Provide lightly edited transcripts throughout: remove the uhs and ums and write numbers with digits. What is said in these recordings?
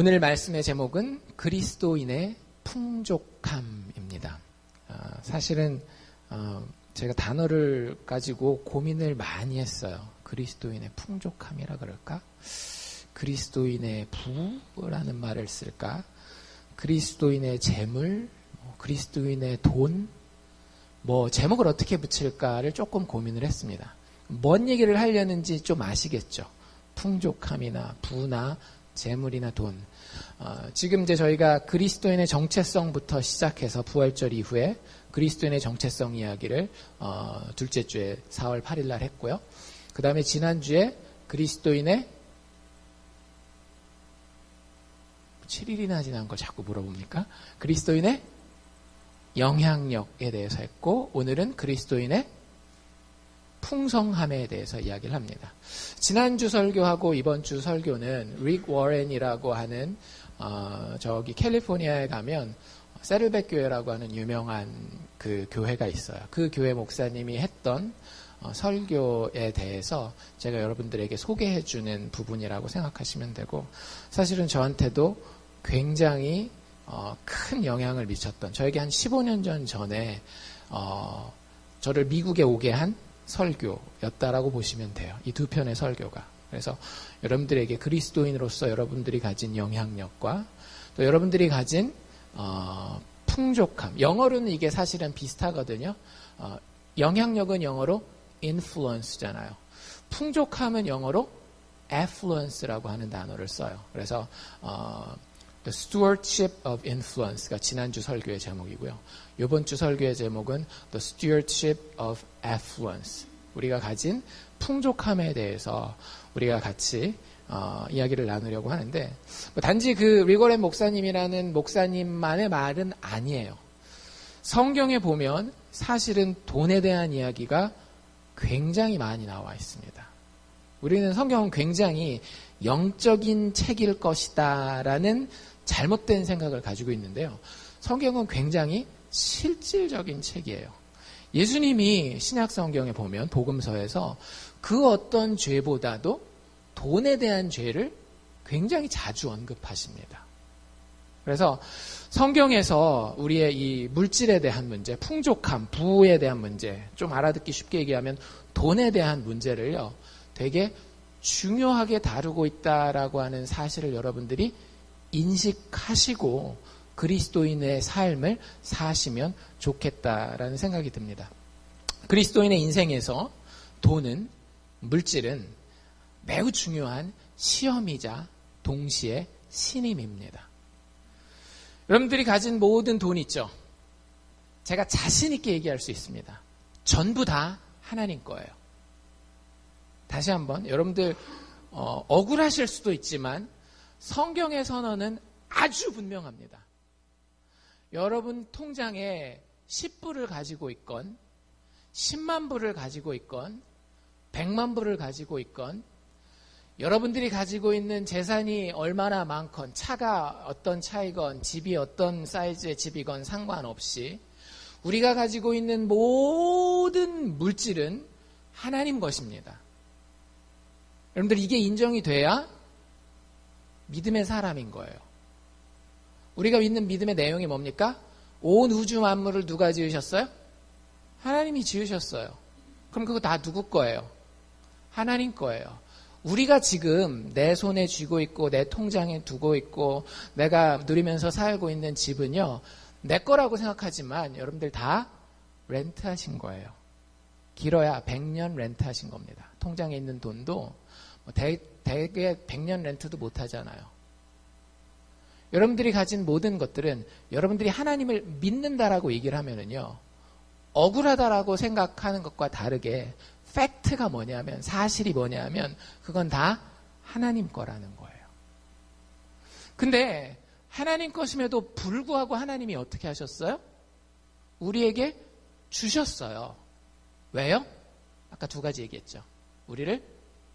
오늘 말씀의 제목은 그리스도인의 풍족함입니다. 사실은 제가 단어를 가지고 고민을 많이 했어요. 그리스도인의 풍족함이라 그럴까? 그리스도인의 부라는 말을 쓸까? 그리스도인의 재물, 그리스도인의 돈, 제목을 어떻게 붙일까를 조금 고민을 했습니다. 뭔 얘기를 하려는지 좀 아시겠죠? 풍족함이나 부나 재물이나 돈. 지금 이제 저희가 그리스도인의 정체성부터 시작해서 부활절 이후에 그리스도인의 정체성 이야기를 둘째 주에 4월 8일 날 했고요. 그 다음에 지난주에 그리스도인의 7일이나 지난 걸 자꾸 물어봅니까? 그리스도인의 영향력에 대해서 했고, 오늘은 그리스도인의 풍성함에 대해서 이야기를 합니다. 지난주 설교하고 이번 주 설교는 릭 워렌이라고 하는 저기 캘리포니아에 가면 세르백 교회라고 하는 유명한 그 교회가 있어요. 그 교회 목사님이 했던 설교에 대해서 제가 여러분들에게 소개해주는 부분이라고 생각하시면 되고, 사실은 저한테도 굉장히 큰 영향을 미쳤던, 저에게 한 15년 전에 저를 미국에 오게 한 설교였다라고 보시면 돼요. 이 두 편의 설교가. 그래서 여러분들에게 그리스도인으로서 여러분들이 가진 영향력과 또 여러분들이 가진 풍족함. 영어로는 이게 사실은 비슷하거든요. 영향력은 영어로 influence잖아요. 풍족함은 영어로 affluence라고 하는 단어를 써요. 그래서 The Stewardship of Influence가 지난주 설교의 제목이고요. 이번 주 설교의 제목은 The Stewardship of Affluence. 우리가 가진 풍족함에 대해서 우리가 같이 이야기를 나누려고 하는데, 단지 그 리거렌 목사님이라는 목사님만의 말은 아니에요. 성경에 보면 사실은 돈에 대한 이야기가 굉장히 많이 나와 있습니다. 우리는 성경은 굉장히 영적인 책일 것이다 라는 잘못된 생각을 가지고 있는데요. 성경은 굉장히 실질적인 책이에요. 예수님이 신약 성경에 보면 복음서에서 그 어떤 죄보다도 돈에 대한 죄를 굉장히 자주 언급하십니다. 그래서 성경에서 우리의 이 물질에 대한 문제, 풍족함, 부에 대한 문제, 좀 알아듣기 쉽게 얘기하면 돈에 대한 문제를요, 되게 중요하게 다루고 있다라고 하는 사실을 여러분들이 인식하시고 그리스도인의 삶을 사시면 좋겠다라는 생각이 듭니다. 그리스도인의 인생에서 돈은, 물질은 매우 중요한 시험이자 동시에 신임입니다. 여러분들이 가진 모든 돈 있죠? 제가 자신 있게 얘기할 수 있습니다. 전부 다 하나님 거예요. 다시 한번, 여러분들 억울하실 수도 있지만 성경의 선언은 아주 분명합니다. 여러분 통장에 10불을 가지고 있건 10만 불을 가지고 있건 100만 불을 가지고 있건, 여러분들이 가지고 있는 재산이 얼마나 많건, 차가 어떤 차이건, 집이 어떤 사이즈의 집이건 상관없이 우리가 가지고 있는 모든 물질은 하나님 것입니다. 여러분들, 이게 인정이 돼야 믿음의 사람인 거예요. 우리가 믿는 믿음의 내용이 뭡니까? 온 우주 만물을 누가 지으셨어요? 하나님이 지으셨어요. 그럼 그거 다 누구 거예요? 하나님 거예요. 우리가 지금 내 손에 쥐고 있고 내 통장에 두고 있고 내가 누리면서 살고 있는 집은요, 내 거라고 생각하지만 여러분들 다 렌트하신 거예요. 길어야 100년 렌트하신 겁니다. 통장에 있는 돈도 대개 100년 렌트도 못 하잖아요. 여러분들이 가진 모든 것들은, 여러분들이 하나님을 믿는다라고 얘기를 하면은요, 억울하다라고 생각하는 것과 다르게 팩트가 뭐냐면, 사실이 뭐냐면 그건 다 하나님 거라는 거예요. 근데 하나님 것임에도 불구하고 하나님이 어떻게 하셨어요? 우리에게 주셨어요. 왜요? 아까 두 가지 얘기했죠. 우리를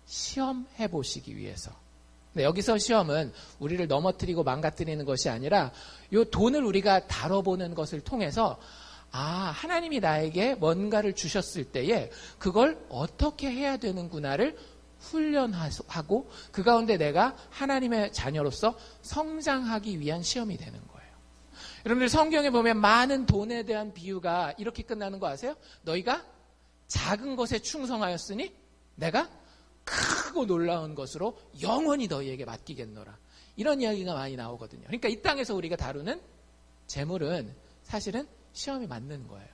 시험해 보시기 위해서. 근데 여기서 시험은 우리를 넘어뜨리고 망가뜨리는 것이 아니라 이 돈을 우리가 다뤄보는 것을 통해서, 하나님이 나에게 뭔가를 주셨을 때에 그걸 어떻게 해야 되는구나를 훈련하고 그 가운데 내가 하나님의 자녀로서 성장하기 위한 시험이 되는 거예요. 여러분들 성경에 보면 많은 돈에 대한 비유가 이렇게 끝나는 거 아세요? 너희가 작은 것에 충성하였으니 내가 크고 놀라운 것으로 영원히 너희에게 맡기겠노라. 이런 이야기가 많이 나오거든요. 그러니까 이 땅에서 우리가 다루는 재물은 사실은 시험이 맞는 거예요.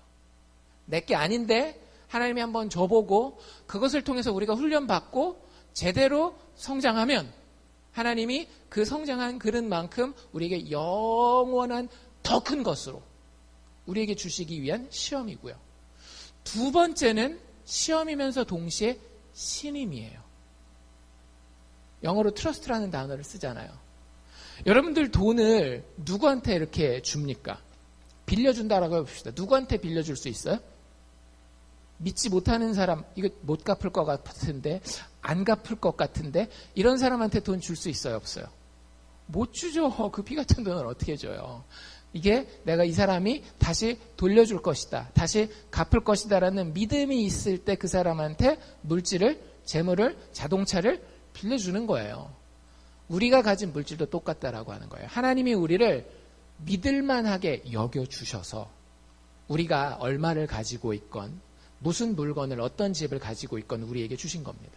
내게 아닌데 하나님이 한번 줘보고 그것을 통해서 우리가 훈련받고 제대로 성장하면 하나님이 그 성장한 그릇만큼 우리에게 영원한 더 큰 것으로 우리에게 주시기 위한 시험이고요. 두 번째는 시험이면서 동시에 신임이에요. 영어로 트러스트라는 단어를 쓰잖아요. 여러분들 돈을 누구한테 이렇게 줍니까? 빌려준다라고 해봅시다. 누구한테 빌려줄 수 있어요? 믿지 못하는 사람, 이거 못 갚을 것 같은데, 안 갚을 것 같은데, 이런 사람한테 돈 줄 수 있어요, 없어요? 못 주죠. 그 피 같은 돈을 어떻게 줘요? 이게 내가 이 사람이 다시 돌려줄 것이다, 다시 갚을 것이다라는 믿음이 있을 때 그 사람한테 물질을, 재물을, 자동차를 빌려주는 거예요. 우리가 가진 물질도 똑같다라고 하는 거예요. 하나님이 우리를 믿을만하게 여겨주셔서 우리가 얼마를 가지고 있건 무슨 물건을 어떤 집을 가지고 있건 우리에게 주신 겁니다.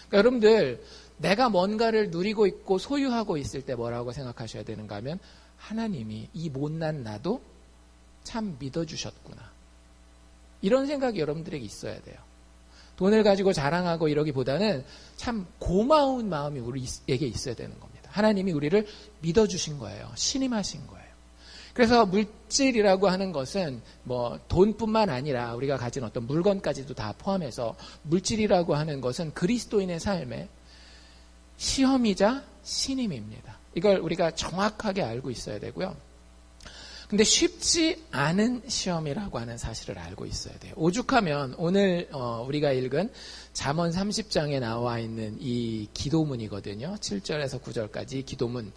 그러니까 여러분들 내가 뭔가를 누리고 있고 소유하고 있을 때 뭐라고 생각하셔야 되는가 하면 하나님이 이 못난 나도 참 믿어주셨구나. 이런 생각이 여러분들에게 있어야 돼요. 돈을 가지고 자랑하고 이러기보다는 참 고마운 마음이 우리에게 있어야 되는 겁니다. 하나님이 우리를 믿어주신 거예요. 신임하신 거예요. 그래서 물질이라고 하는 것은 뭐 돈뿐만 아니라 우리가 가진 어떤 물건까지도 다 포함해서 물질이라고 하는 것은 그리스도인의 삶의 시험이자 신임입니다. 이걸 우리가 정확하게 알고 있어야 되고요. 근데 쉽지 않은 시험이라고 하는 사실을 알고 있어야 돼요. 오죽하면 오늘 우리가 읽은 잠언 30장에 나와 있는 이 기도문이거든요. 7절에서 9절까지 기도문.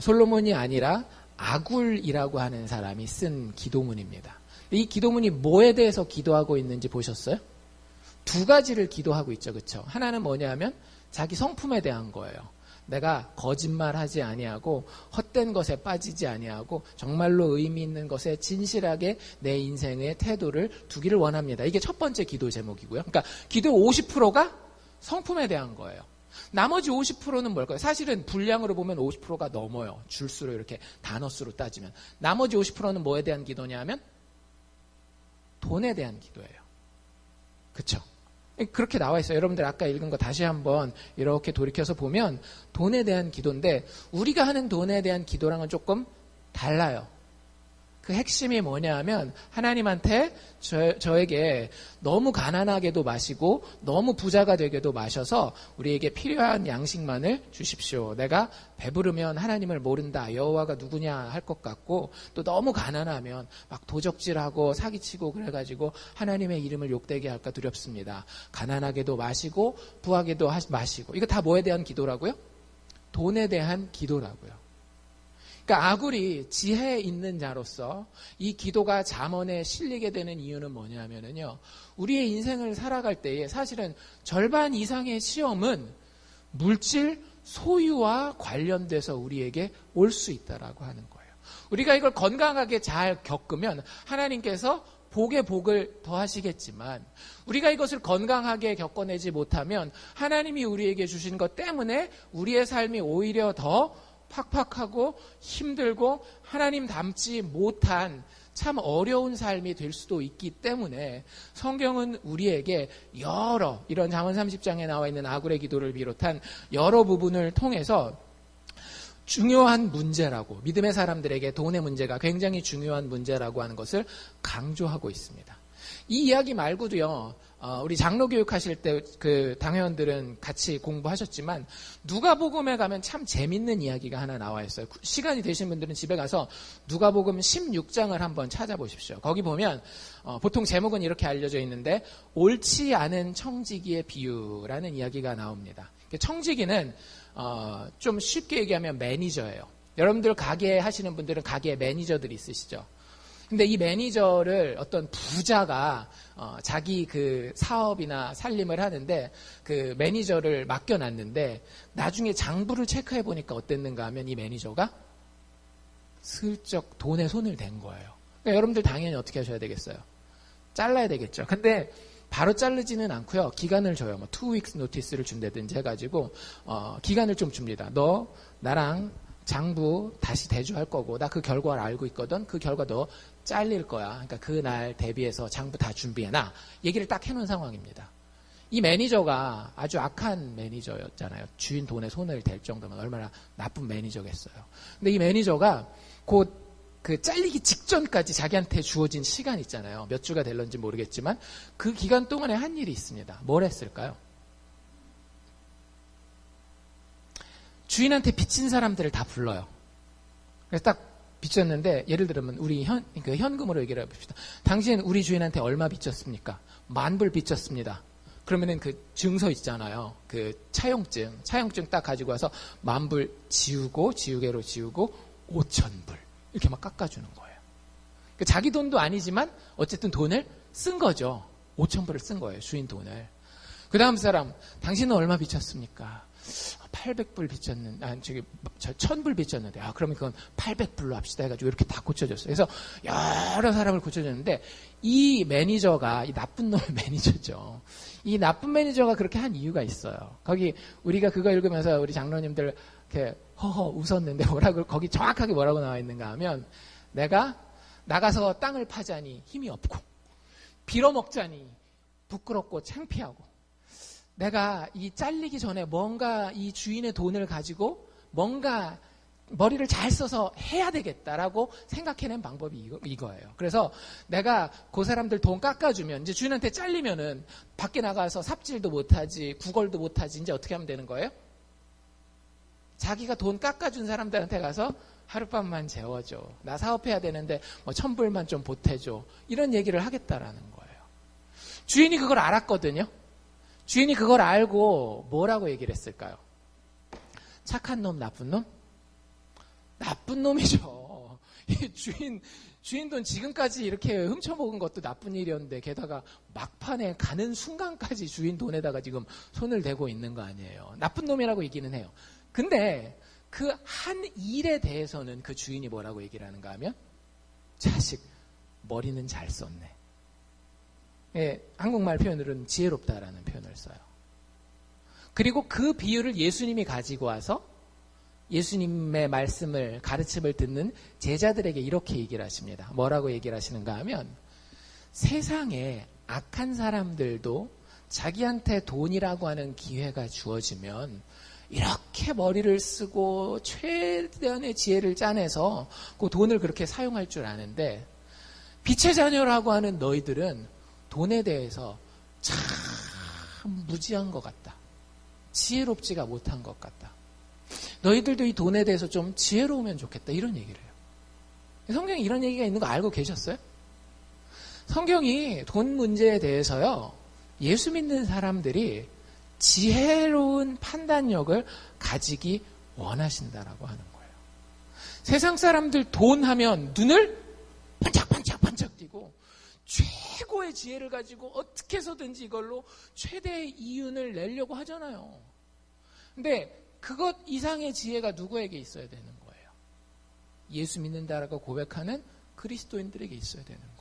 솔로몬이 아니라 아굴이라고 하는 사람이 쓴 기도문입니다. 이 기도문이 뭐에 대해서 기도하고 있는지 보셨어요? 두 가지를 기도하고 있죠. 그렇죠? 하나는 뭐냐면 자기 성품에 대한 거예요. 내가 거짓말하지 아니하고 헛된 것에 빠지지 아니하고 정말로 의미 있는 것에 진실하게 내 인생의 태도를 두기를 원합니다. 이게 첫 번째 기도 제목이고요. 그러니까 기도 50%가 성품에 대한 거예요. 나머지 50%는 뭘까요? 사실은 분량으로 보면 50%가 넘어요. 줄수로 이렇게 단어수로 따지면. 나머지 50%는 뭐에 대한 기도냐 하면 돈에 대한 기도예요. 그렇죠? 그렇게 나와 있어요. 여러분들 아까 읽은 거 다시 한번 이렇게 돌이켜서 보면 돈에 대한 기도인데 우리가 하는 돈에 대한 기도랑은 조금 달라요. 그 핵심이 뭐냐 하면 하나님한테 저에게 너무 가난하게도 마시고 너무 부자가 되게도 마셔서 우리에게 필요한 양식만을 주십시오. 내가 배부르면 하나님을 모른다. 여호와가 누구냐 할 것 같고 또 너무 가난하면 막 도적질하고 사기치고 그래가지고 하나님의 이름을 욕되게 할까 두렵습니다. 가난하게도 마시고 부하게도 마시고 이거 다 뭐에 대한 기도라고요? 돈에 대한 기도라고요. 그러니까 아굴이 지혜에 있는 자로서 이 기도가 잠언에 실리게 되는 이유는 뭐냐면요. 우리의 인생을 살아갈 때에 사실은 절반 이상의 시험은 물질, 소유와 관련돼서 우리에게 올 수 있다라고 하는 거예요. 우리가 이걸 건강하게 잘 겪으면 하나님께서 복에 복을 더하시겠지만 우리가 이것을 건강하게 겪어내지 못하면 하나님이 우리에게 주신 것 때문에 우리의 삶이 오히려 더 팍팍하고 힘들고 하나님 닮지 못한 참 어려운 삶이 될 수도 있기 때문에 성경은 우리에게 여러 이런 잠언 30장에 나와 있는 아굴의 기도를 비롯한 여러 부분을 통해서 중요한 문제라고 믿음의 사람들에게 돈의 문제가 굉장히 중요한 문제라고 하는 것을 강조하고 있습니다. 이 이야기 말고도요. 우리 장로교육 하실 때 그 당회원들은 같이 공부하셨지만 누가복음에 가면 참 재밌는 이야기가 하나 나와 있어요. 시간이 되신 분들은 집에 가서 누가복음 16장을 한번 찾아보십시오. 거기 보면 보통 제목은 이렇게 알려져 있는데 옳지 않은 청지기의 비유라는 이야기가 나옵니다. 청지기는 좀 쉽게 얘기하면 매니저예요. 여러분들 가게 하시는 분들은 가게에 매니저들이 있으시죠. 근데 이 매니저를 어떤 부자가 자기 그 사업이나 살림을 하는데 그 매니저를 맡겨놨는데 나중에 장부를 체크해 보니까 어땠는가 하면 이 매니저가 슬쩍 돈에 손을 댄 거예요. 그러니까 여러분들 당연히 어떻게 하셔야 되겠어요? 잘라야 되겠죠. 근데 바로 자르지는 않고요. 기간을 줘요. 뭐 2weeks 노티스를 준다든지 해가지고 기간을 좀 줍니다. 너 나랑 장부 다시 대조할 거고 나 그 결과를 알고 있거든. 그 결과 너 잘릴 거야. 그러니까 그날 대비해서 장부 다 준비해놔. 얘기를 딱 해놓은 상황입니다. 이 매니저가 아주 악한 매니저였잖아요. 주인 돈에 손을 댈 정도면 얼마나 나쁜 매니저겠어요. 근데 이 매니저가 곧 그 잘리기 직전까지 자기한테 주어진 시간 있잖아요. 몇 주가 될런지 모르겠지만 그 기간 동안에 한 일이 있습니다. 뭘 했을까요? 주인한테 빚진 사람들을 다 불러요. 그래서 딱 빚졌는데 예를 들면 우리 현금으로 얘기를 해봅시다. 당신 우리 주인한테 얼마 빚졌습니까? 10,000불 빚졌습니다. 그러면은 그 증서 있잖아요. 그 차용증 딱 가지고 와서 10,000불 지우개로 지우고 5,000불 이렇게 막 깎아주는 거예요. 그러니까 자기 돈도 아니지만 어쨌든 돈을 쓴 거죠. 5,000불을 쓴 거예요. 주인 돈을. 그 다음 사람, 당신은 얼마 빚졌습니까? 800불 빚졌는데, 1,000불 빚졌는데, 그러면 그건 800불로 합시다 해가지고 이렇게 다 고쳐줬어요. 그래서 여러 사람을 고쳐줬는데, 이 매니저가, 이 나쁜 놈의 매니저죠. 이 나쁜 매니저가 그렇게 한 이유가 있어요. 거기, 우리가 그거 읽으면서 우리 장로님들 이렇게 허허 웃었는데 거기 정확하게 뭐라고 나와 있는가 하면, 내가 나가서 땅을 파자니 힘이 없고, 빌어먹자니 부끄럽고 창피하고, 내가 이 잘리기 전에 뭔가 이 주인의 돈을 가지고 뭔가 머리를 잘 써서 해야 되겠다라고 생각해낸 방법이 이거예요. 그래서 내가 그 사람들 돈 깎아주면 이제 주인한테 잘리면은 밖에 나가서 삽질도 못하지 구걸도 못하지 이제 어떻게 하면 되는 거예요? 자기가 돈 깎아준 사람들한테 가서 하룻밤만 재워줘. 나 사업해야 되는데 뭐 1,000불만 좀 보태줘. 이런 얘기를 하겠다라는 거예요. 주인이 그걸 알았거든요. 주인이 그걸 알고 뭐라고 얘기를 했을까요? 착한 놈, 나쁜 놈? 나쁜 놈이죠. 주인 돈 지금까지 이렇게 훔쳐먹은 것도 나쁜 일이었는데 게다가 막판에 가는 순간까지 주인 돈에다가 지금 손을 대고 있는 거 아니에요. 나쁜 놈이라고 얘기는 해요. 근데 그 한 일에 대해서는 그 주인이 뭐라고 얘기를 하는가 하면 자식, 머리는 잘 썼네. 예, 한국말 표현으로는 지혜롭다라는 표현을 써요. 그리고 그 비유를 예수님이 가지고 와서 예수님의 말씀을 가르침을 듣는 제자들에게 이렇게 얘기를 하십니다. 뭐라고 얘기를 하시는가 하면 세상에 악한 사람들도 자기한테 돈이라고 하는 기회가 주어지면 이렇게 머리를 쓰고 최대한의 지혜를 짜내서 그 돈을 그렇게 사용할 줄 아는데 빛의 자녀라고 하는 너희들은 돈에 대해서 참 무지한 것 같다. 지혜롭지가 못한 것 같다. 너희들도 이 돈에 대해서 좀 지혜로우면 좋겠다. 이런 얘기를 해요. 성경에 이런 얘기가 있는 거 알고 계셨어요? 성경이 돈 문제에 대해서요. 예수 믿는 사람들이 지혜로운 판단력을 가지기 원하신다라고 하는 거예요. 세상 사람들 돈 하면 눈을 반짝반짝반짝 띄고 최고의 지혜를 가지고 어떻게 해서든지 이걸로 최대의 이윤을 내려고 하잖아요. 근데 그것 이상의 지혜가 누구에게 있어야 되는 거예요? 예수 믿는다라고 고백하는 그리스도인들에게 있어야 되는 거예요.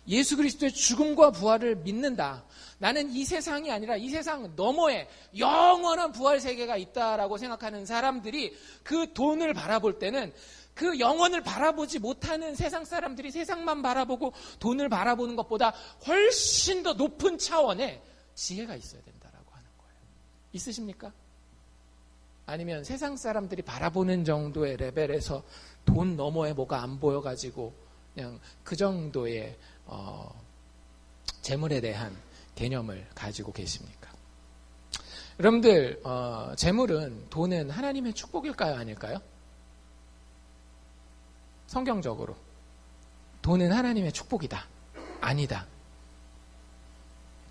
예수 그리스도의 죽음과 부활을 믿는다. 나는 이 세상이 아니라 이 세상 너머에 영원한 부활 세계가 있다라고 생각하는 사람들이 그 돈을 바라볼 때는 그 영혼을 바라보지 못하는 세상 사람들이 세상만 바라보고 돈을 바라보는 것보다 훨씬 더 높은 차원의 지혜가 있어야 된다라고 하는 거예요. 있으십니까? 아니면 세상 사람들이 바라보는 정도의 레벨에서 돈 너머에 뭐가 안 보여가지고 그냥 그 정도의 재물에 대한 개념을 가지고 계십니까? 여러분들 재물은 돈은 하나님의 축복일까요? 아닐까요? 성경적으로 돈은 하나님의 축복이다. 아니다.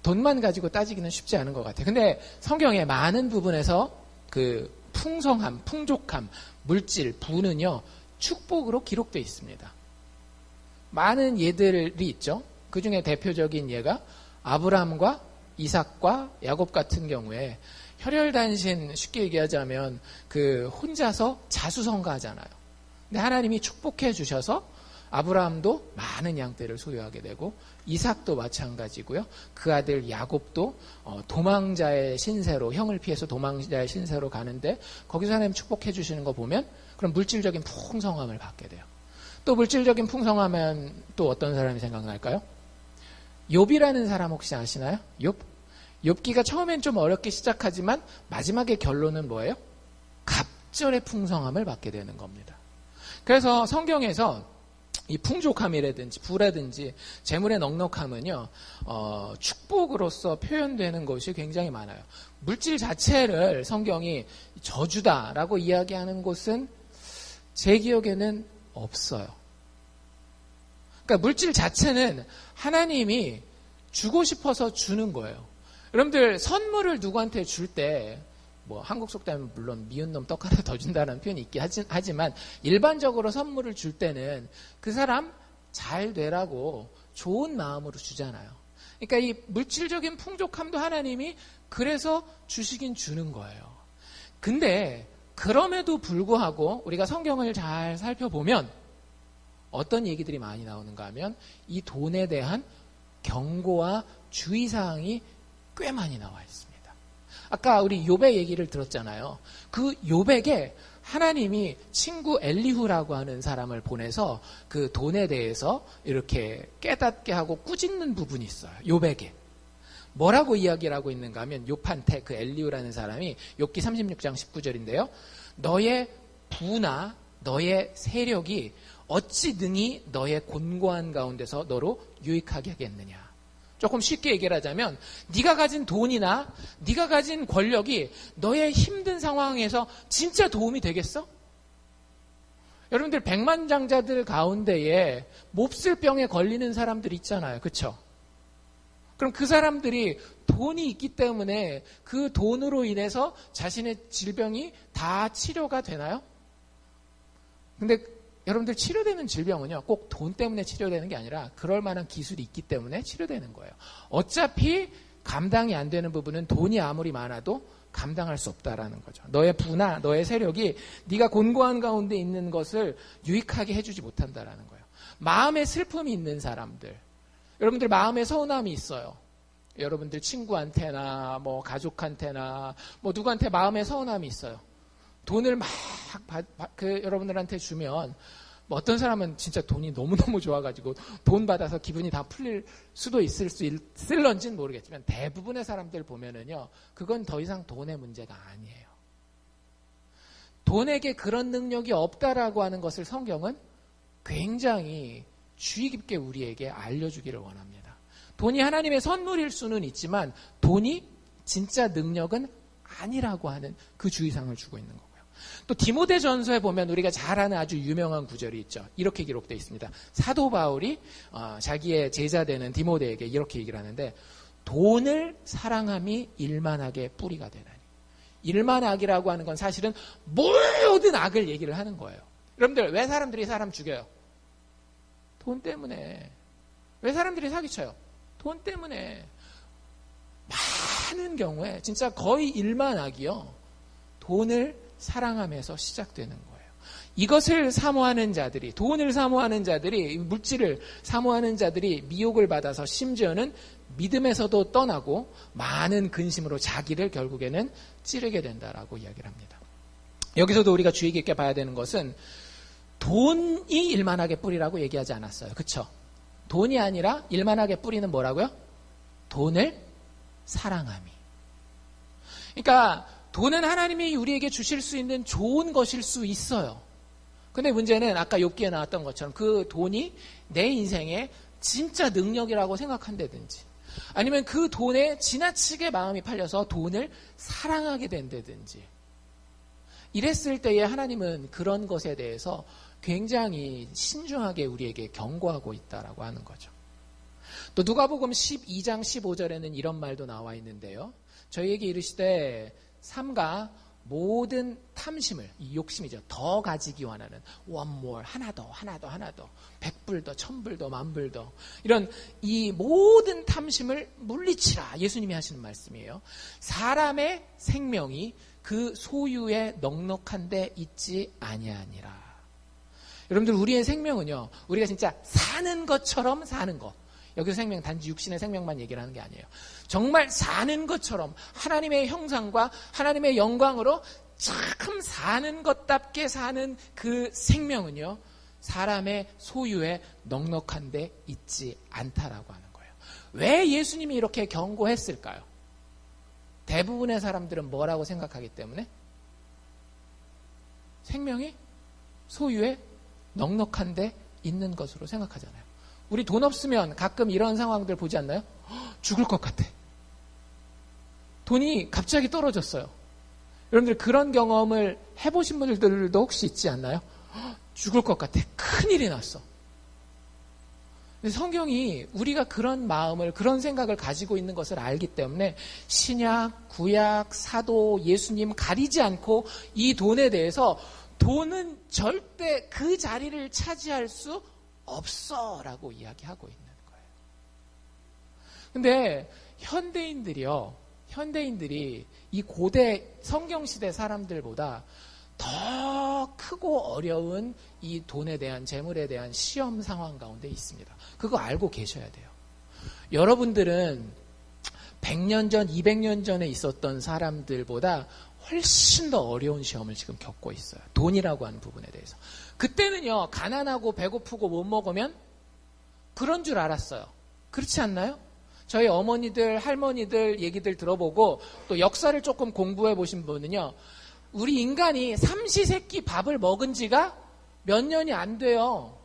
돈만 가지고 따지기는 쉽지 않은 것 같아요. 근데 성경의 많은 부분에서 그 풍성함, 풍족함, 물질, 부는요 축복으로 기록되어 있습니다. 많은 예들이 있죠. 그 중에 대표적인 예가 아브라함과 이삭과 야곱 같은 경우에 혈혈단신, 쉽게 얘기하자면 그 혼자서 자수성가하잖아요. 근데 하나님이 축복해 주셔서 아브라함도 많은 양떼를 소유하게 되고 이삭도 마찬가지고요. 그 아들 야곱도 도망자의 신세로, 형을 피해서 도망자의 신세로 가는데 거기서 하나님 축복해 주시는 거 보면 그럼 물질적인 풍성함을 받게 돼요. 또 물질적인 풍성하면 또 어떤 사람이 생각날까요? 욥이라는 사람 혹시 아시나요? 욥기가 처음엔 좀 어렵게 시작하지만 마지막에 결론은 뭐예요? 갑절의 풍성함을 받게 되는 겁니다. 그래서 성경에서 이 풍족함이라든지 부라든지 재물의 넉넉함은요, 축복으로서 표현되는 것이 굉장히 많아요. 물질 자체를 성경이 저주다라고 이야기하는 곳은 제 기억에는 없어요. 그러니까 물질 자체는 하나님이 주고 싶어서 주는 거예요. 여러분들 선물을 누구한테 줄 때 뭐 한국 속담은 물론 미운 놈 떡 하나 더 준다는 표현이 있긴 하지만 일반적으로 선물을 줄 때는 그 사람 잘 되라고 좋은 마음으로 주잖아요. 그러니까 이 물질적인 풍족함도 하나님이 그래서 주시긴 주는 거예요. 근데 그럼에도 불구하고 우리가 성경을 잘 살펴보면 어떤 얘기들이 많이 나오는가 하면 이 돈에 대한 경고와 주의사항이 꽤 많이 나와 있습니다. 아까 우리 욥의 얘기를 들었잖아요. 그 욥에게 하나님이 친구 엘리후라고 하는 사람을 보내서 그 돈에 대해서 이렇게 깨닫게 하고 꾸짖는 부분이 있어요. 욥에게. 뭐라고 이야기를 하고 있는가 하면 욥한테 그 엘리후라는 사람이 욥기 36장 19절인데요. 너의 부나 너의 세력이 어찌 능히 너의 곤고한 가운데서 너로 유익하게 하겠느냐. 조금 쉽게 얘기를 하자면 네가 가진 돈이나 네가 가진 권력이 너의 힘든 상황에서 진짜 도움이 되겠어? 여러분들 백만장자들 가운데에 몹쓸 병에 걸리는 사람들 있잖아요. 그렇죠? 그럼 그 사람들이 돈이 있기 때문에 그 돈으로 인해서 자신의 질병이 다 치료가 되나요? 근데 여러분들 치료되는 질병은요, 꼭 돈 때문에 치료되는 게 아니라 그럴 만한 기술이 있기 때문에 치료되는 거예요. 어차피 감당이 안 되는 부분은 돈이 아무리 많아도 감당할 수 없다라는 거죠. 너의 부나 너의 세력이 네가 곤고한 가운데 있는 것을 유익하게 해주지 못한다라는 거예요. 마음에 슬픔이 있는 사람들, 여러분들 마음에 서운함이 있어요. 여러분들 친구한테나 뭐 가족한테나 뭐 누구한테 마음에 서운함이 있어요. 돈을 막 여러분들한테 주면 뭐 어떤 사람은 진짜 돈이 너무너무 좋아가지고 돈 받아서 기분이 다 풀릴 수도 있을런지는 모르겠지만 대부분의 사람들 보면은요, 그건 더 이상 돈의 문제가 아니에요. 돈에게 그런 능력이 없다라고 하는 것을 성경은 굉장히 주의 깊게 우리에게 알려주기를 원합니다. 돈이 하나님의 선물일 수는 있지만 돈이 진짜 능력은 아니라고 하는 그 주의사항을 주고 있는 거고요. 또 디모데전서에 보면 우리가 잘 아는 아주 유명한 구절이 있죠. 이렇게 기록되어 있습니다. 사도 바울이 자기의 제자 되는 디모데에게 이렇게 얘기를 하는데, 돈을 사랑함이 일만악의 뿌리가 되나니. 일만악이라고 하는 건 사실은 모든 악을 얘기를 하는 거예요. 여러분들 왜 사람들이 사람 죽여요? 돈 때문에. 왜 사람들이 사기쳐요? 돈 때문에. 많은 경우에 진짜 거의 일만악이요, 돈을 사랑하면서 시작되는 거예요. 이것을 사모하는 자들이, 돈을 사모하는 자들이, 물질을 사모하는 자들이 미혹을 받아서 심지어는 믿음에서도 떠나고 많은 근심으로 자기를 결국에는 찌르게 된다라고 이야기를 합니다. 여기서도 우리가 주의 깊게 봐야 되는 것은 돈이 일만하게 뿌리라고 얘기하지 않았어요. 그렇죠? 돈이 아니라 일만하게 뿌리는 뭐라고요? 돈을 사랑함이. 그러니까 돈은 하나님이 우리에게 주실 수 있는 좋은 것일 수 있어요. 근데 문제는 아까 욥기에 나왔던 것처럼 그 돈이 내 인생의 진짜 능력이라고 생각한다든지, 아니면 그 돈에 지나치게 마음이 팔려서 돈을 사랑하게 된다든지, 이랬을 때에 하나님은 그런 것에 대해서 굉장히 신중하게 우리에게 경고하고 있다라고 하는 거죠. 또 누가복음 12장 15절에는 이런 말도 나와 있는데요. 저희에게 이르시되 삼가 모든 탐심을, 이 욕심이죠. 더 가지기 원하는 one more, 하나 더, 100불 더, 1000불 더, 10,000불 더, 이런 이 모든 탐심을 물리치라. 예수님이 하시는 말씀이에요. 사람의 생명이 그 소유에 넉넉한 데 있지 아니하니라. 여러분들, 우리의 생명은요, 우리가 진짜 사는 것처럼 사는 것. 여기서 생명, 단지 육신의 생명만 얘기를 하는 게 아니에요. 정말 사는 것처럼 하나님의 형상과 하나님의 영광으로 참 사는 것답게 사는 그 생명은요, 사람의 소유에 넉넉한 데 있지 않다라고 하는 거예요. 왜 예수님이 이렇게 경고했을까요? 대부분의 사람들은 뭐라고 생각하기 때문에? 생명이 소유에 넉넉한 데 있는 것으로 생각하잖아요. 우리 돈 없으면 가끔 이런 상황들 보지 않나요? 죽을 것 같아. 돈이 갑자기 떨어졌어요. 여러분들 그런 경험을 해보신 분들도 혹시 있지 않나요? 죽을 것 같아. 큰일이 났어. 근데 성경이 우리가 그런 마음을, 그런 생각을 가지고 있는 것을 알기 때문에 신약, 구약, 사도, 예수님 가리지 않고 이 돈에 대해서 돈은 절대 그 자리를 차지할 수 없어 라고 이야기하고 있는 거예요. 근데 현대인들이 이 고대 성경시대 사람들보다 더 크고 어려운 이 돈에 대한, 재물에 대한 시험 상황 가운데 있습니다. 그거 알고 계셔야 돼요. 여러분들은 100년 전, 200년 전에 있었던 사람들보다 훨씬 더 어려운 시험을 지금 겪고 있어요. 돈이라고 하는 부분에 대해서. 그때는요, 가난하고 배고프고 못 먹으면 그런 줄 알았어요. 그렇지 않나요? 저희 어머니들, 할머니들 얘기들 들어보고 또 역사를 조금 공부해 보신 분은요, 우리 인간이 삼시세끼 밥을 먹은 지가 몇 년이 안 돼요.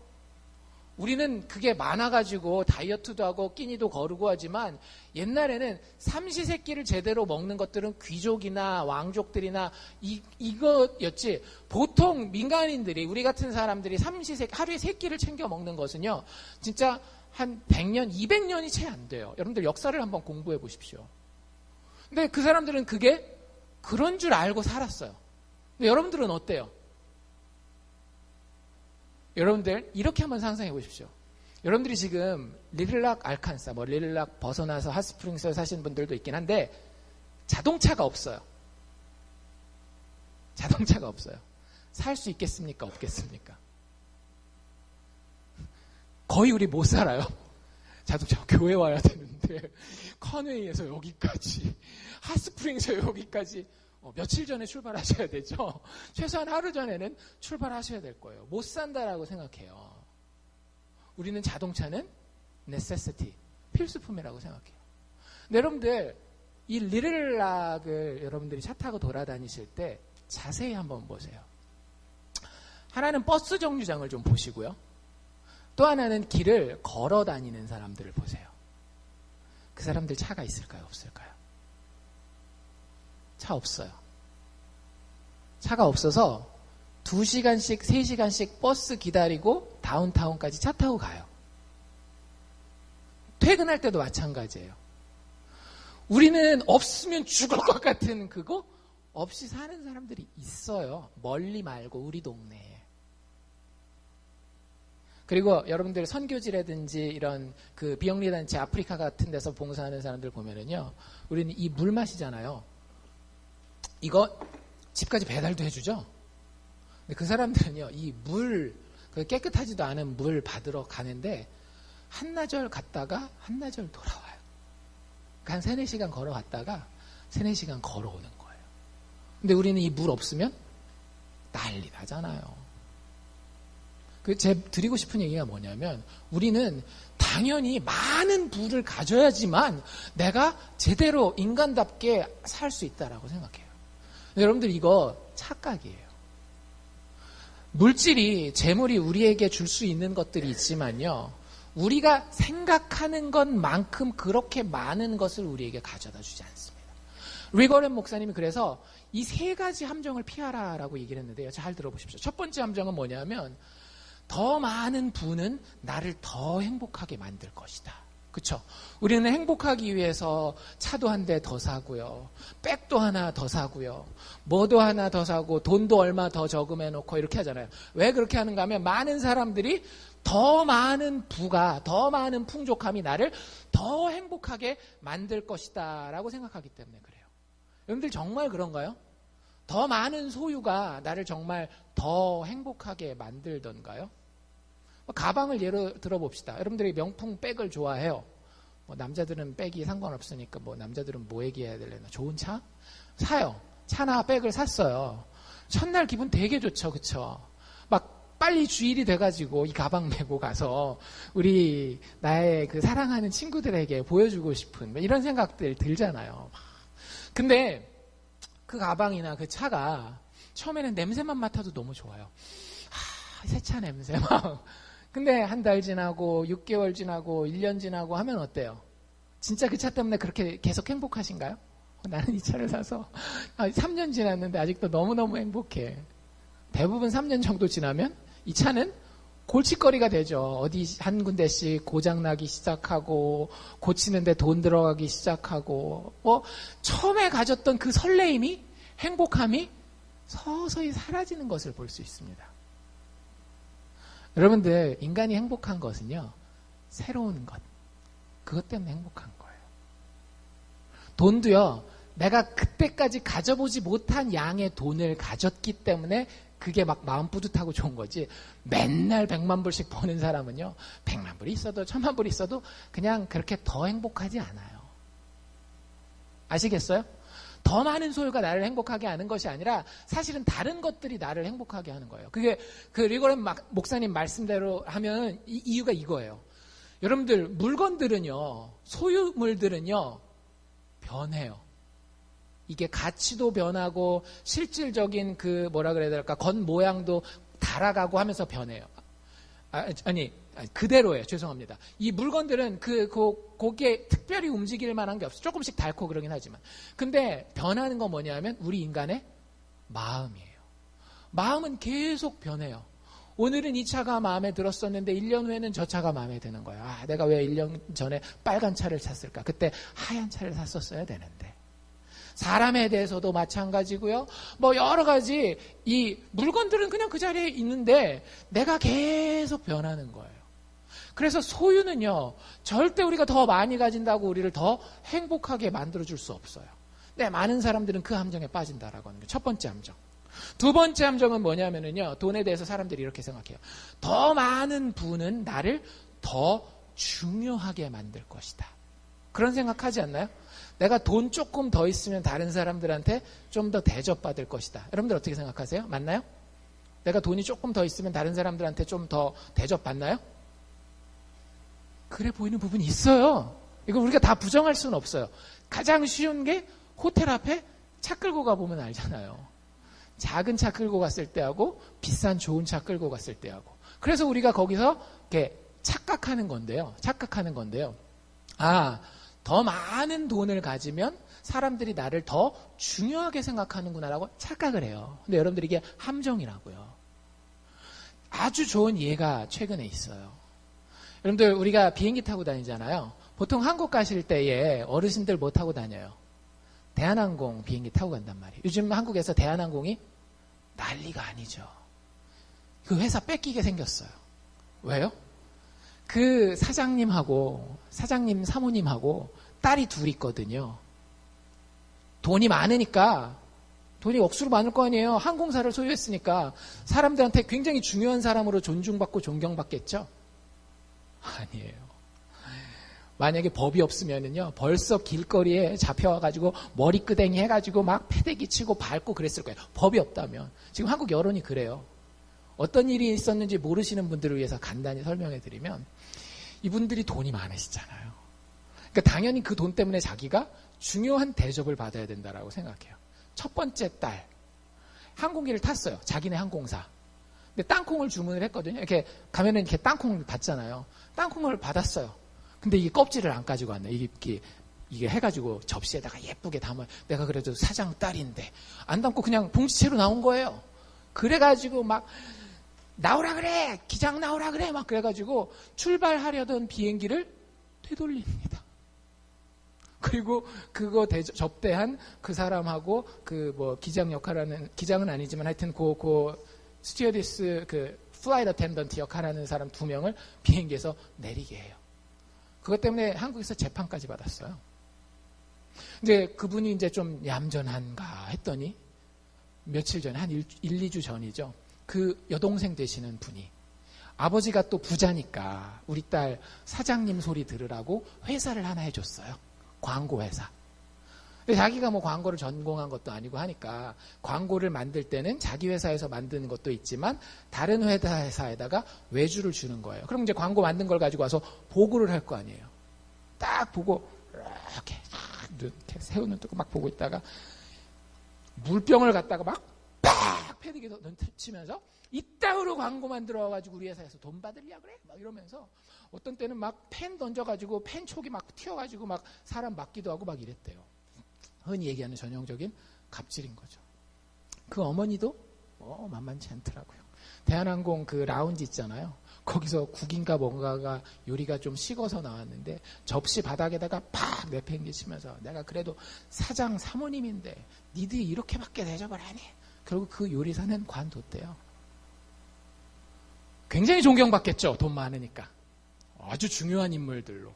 우리는 그게 많아가지고 다이어트도 하고 끼니도 거르고 하지만 옛날에는 삼시세끼를 제대로 먹는 것들은 귀족이나 왕족들이나 이거였지, 보통 민간인들이, 우리 같은 사람들이 하루에 3끼를 챙겨 먹는 것은요, 진짜 한 100년, 200년이 채 안 돼요. 여러분들 역사를 한번 공부해 보십시오. 근데 그 사람들은 그게 그런 줄 알고 살았어요. 근데 여러분들은 어때요? 여러분들 이렇게 한번 상상해 보십시오. 여러분들이 지금 리틀락 알칸사, 리틀락 벗어나서 핫스프링스에 사시는 분들도 있긴 한데 자동차가 없어요. 자동차가 없어요. 살 수 있겠습니까? 없겠습니까? 거의 우리 못 살아요. 자동차 교회 와야 되는데 컨웨이에서 여기까지, 핫스프링스에서 여기까지 며칠 전에 출발하셔야 되죠. 최소한 하루 전에는 출발하셔야 될 거예요. 못 산다라고 생각해요. 우리는 자동차는 necessity, 필수품이라고 생각해요. 근데 여러분들 이 리틀락을 여러분들이 차 타고 돌아다니실 때 자세히 한번 보세요. 하나는 버스 정류장을 좀 보시고요. 또 하나는 길을 걸어 다니는 사람들을 보세요. 그 사람들 차가 있을까요? 없을까요? 차 없어요. 차가 없어서 2시간씩, 3시간씩 버스 기다리고 다운타운까지 차 타고 가요. 퇴근할 때도 마찬가지예요. 우리는 없으면 죽을 것 같은 그거 없이 사는 사람들이 있어요. 멀리 말고 우리 동네에. 그리고 여러분들 선교지라든지 이런 그 비영리단체 아프리카 같은 데서 봉사하는 사람들 보면은요, 우리는 이 물 마시잖아요. 이거 집까지 배달도 해주죠. 근데 그 사람들은요, 이 물, 깨끗하지도 않은 물 받으러 가는데 한나절 갔다가 한나절 돌아와요. 한 3-4시간 걸어갔다가 3-4시간 걸어오는 거예요. 근데 우리는 이 물 없으면 난리 나잖아요. 제 드리고 싶은 얘기가 뭐냐면, 우리는 당연히 많은 부를 가져야지만 내가 제대로 인간답게 살 수 있다라고 생각해요. 여러분들 이거 착각이에요. 물질이, 재물이 우리에게 줄 수 있는 것들이 있지만요, 우리가 생각하는 것만큼 그렇게 많은 것을 우리에게 가져다 주지 않습니다. 리거렌 목사님이 그래서 이 3가지 함정을 피하라라고 얘기를 했는데요. 잘 들어보십시오. 첫 번째 함정은 뭐냐면, 더 많은 부는 나를 더 행복하게 만들 것이다. 그쵸? 우리는 행복하기 위해서 차도 한 대 더 사고요. 백도 하나 더 사고요. 뭐도 하나 더 사고 돈도 얼마 더 저금해 놓고 이렇게 하잖아요. 왜 그렇게 하는가 하면 많은 사람들이 더 많은 부가, 더 많은 풍족함이 나를 더 행복하게 만들 것이다 라고 생각하기 때문에 그래요. 여러분들 정말 그런가요? 더 많은 소유가 나를 정말 더 행복하게 만들던가요? 가방을 예로 들어봅시다. 여러분들이 명품 백을 좋아해요. 남자들은 백이 상관없으니까 남자들은 뭐 얘기해야 되려나? 좋은 차? 사요. 차나 백을 샀어요. 첫날 기분 되게 좋죠. 그쵸? 막 빨리 주일이 돼가지고 이 가방 메고 가서 우리 나의 그 사랑하는 친구들에게 보여주고 싶은 이런 생각들 들잖아요. 근데 그 가방이나 그 차가 처음에는 냄새만 맡아도 너무 좋아요. 새 차 냄새 막. 근데 한 달 지나고 6개월 지나고 1년 지나고 하면 어때요? 진짜 그 차 때문에 그렇게 계속 행복하신가요? 나는 이 차를 사서 3년 지났는데 아직도 너무너무 행복해. 대부분 3년 정도 지나면 이 차는 골칫거리가 되죠. 어디 한 군데씩 고장나기 시작하고 고치는데 돈 들어가기 시작하고 처음에 가졌던 그 설레임이 행복함이 서서히 사라지는 것을 볼 수 있습니다. 여러분들 인간이 행복한 것은요. 새로운 것. 그것 때문에 행복한 거예요. 돈도요. 내가 그때까지 가져보지 못한 양의 돈을 가졌기 때문에 그게 막 마음 뿌듯하고 좋은 거지. 맨날 100만 불씩 버는 사람은요. 100만 불이 있어도 1000만 불이 있어도 그냥 그렇게 더 행복하지 않아요. 아시겠어요? 더 많은 소유가 나를 행복하게 하는 것이 아니라 사실은 다른 것들이 나를 행복하게 하는 거예요. 그게 그 리고렌 목사님 말씀대로 하면 이유가 이거예요. 여러분들 물건들은요. 소유물들은요. 변해요. 이게 가치도 변하고 실질적인 그 뭐라 그래야 될까 겉모양도 달아가고 하면서 변해요. 아니 그대로예요. 죄송합니다. 이 물건들은 거기에 특별히 움직일 만한 게 없어요. 조금씩 닳고 그러긴 하지만. 근데 변하는 건 뭐냐면 우리 인간의 마음이에요. 마음은 계속 변해요. 오늘은 이 차가 마음에 들었었는데 1년 후에는 저 차가 마음에 드는 거예요. 내가 왜 1년 전에 빨간 차를 샀을까? 그때 하얀 차를 샀었어야 되는데. 사람에 대해서도 마찬가지고요. 여러 가지 이 물건들은 그냥 그 자리에 있는데 내가 계속 변하는 거예요. 그래서 소유는요. 절대 우리가 더 많이 가진다고 우리를 더 행복하게 만들어줄 수 없어요. 네, 많은 사람들은 그 함정에 빠진다라고 하는 게 첫 번째 함정. 두 번째 함정은 뭐냐면요. 돈에 대해서 사람들이 이렇게 생각해요. 더 많은 부는 나를 더 중요하게 만들 것이다. 그런 생각하지 않나요? 내가 돈 조금 더 있으면 다른 사람들한테 좀 더 대접받을 것이다. 여러분들 어떻게 생각하세요? 맞나요? 내가 돈이 조금 더 있으면 다른 사람들한테 좀 더 대접받나요? 그래 보이는 부분이 있어요. 이거 우리가 다 부정할 수는 없어요. 가장 쉬운 게 호텔 앞에 차 끌고 가보면 알잖아요. 작은 차 끌고 갔을 때하고 비싼 좋은 차 끌고 갔을 때하고. 그래서 우리가 거기서 이렇게 착각하는 건데요. 더 많은 돈을 가지면 사람들이 나를 더 중요하게 생각하는구나라고 착각을 해요. 근데 여러분들 이게 함정이라고요. 아주 좋은 예가 최근에 있어요. 여러분들 우리가 비행기 타고 다니잖아요. 보통 한국 가실 때에 어르신들 뭐 타고 다녀요? 대한항공 비행기 타고 간단 말이에요. 요즘 한국에서 대한항공이 난리가 아니죠. 그 회사 뺏기게 생겼어요. 왜요? 그 사장님 사모님하고 딸이 둘이 있거든요. 돈이 많으니까 돈이 억수로 많을 거 아니에요. 항공사를 소유했으니까 사람들한테 굉장히 중요한 사람으로 존중받고 존경받겠죠? 아니에요. 만약에 법이 없으면은요, 벌써 길거리에 잡혀와가지고 머리끄댕이 해가지고 막 패대기 치고 밟고 그랬을 거예요. 법이 없다면. 지금 한국 여론이 그래요. 어떤 일이 있었는지 모르시는 분들을 위해서 간단히 설명해 드리면, 이분들이 돈이 많으시잖아요. 그러니까 당연히 그 돈 때문에 자기가 중요한 대접을 받아야 된다라고 생각해요. 첫 번째 딸, 항공기를 탔어요. 자기네 항공사. 근데 땅콩을 주문을 했거든요. 이렇게 가면은 이렇게 땅콩을 받잖아요. 땅콩을 받았어요. 근데 이게 껍질을 안 가지고 왔네. 이게 해가지고 접시에다가 예쁘게 담아요. 내가 그래도 사장 딸인데 안 담고 그냥 봉지채로 나온 거예요. 그래가지고 막 나오라 그래, 기장 나오라 그래, 막 그래가지고 출발하려던 비행기를 되돌립니다. 그리고 그거 접대한 그 사람하고 기장 역할하는, 기장은 아니지만 하여튼 스튜어디스 플라이트 어텐던트 역할하는 사람 2명을 비행기에서 내리게 해요. 그것 때문에 한국에서 재판까지 받았어요. 근데 그분이 이제 좀 얌전한가 했더니 며칠 전에 한 2주 전이죠. 그 여동생 되시는 분이 아버지가 또 부자니까 우리 딸 사장님 소리 들으라고 회사를 하나 해줬어요. 광고 회사. 근데 자기가 광고를 전공한 것도 아니고 하니까 광고를 만들 때는 자기 회사에서 만드는 것도 있지만 다른 회사에다가 외주를 주는 거예요. 그럼 이제 광고 만든 걸 가지고 와서 보고를 할 거 아니에요. 딱 보고 이렇게 새우 눈 뜨고 막 보고 있다가 물병을 갖다가 막 패드기 치면서 이따위로 광고 만들어가지고 우리 회사에서 돈 받으려 그래? 막 이러면서 어떤 때는 막 펜 던져가지고 펜 촉이 막 튀어가지고 막 사람 맞기도 하고 막 이랬대요. 흔히 얘기하는 전형적인 갑질인 거죠. 그 어머니도 만만치 않더라고요. 대한항공 그 라운지 있잖아요. 거기서 국인가 뭔가가 요리가 좀 식어서 나왔는데 접시 바닥에다가 팍 내팽개치면서 내가 그래도 사장 사모님인데 니들이 이렇게밖에 대접을 안 해. 결국 그 요리사는 관뒀대요. 굉장히 존경받겠죠. 돈 많으니까. 아주 중요한 인물들로.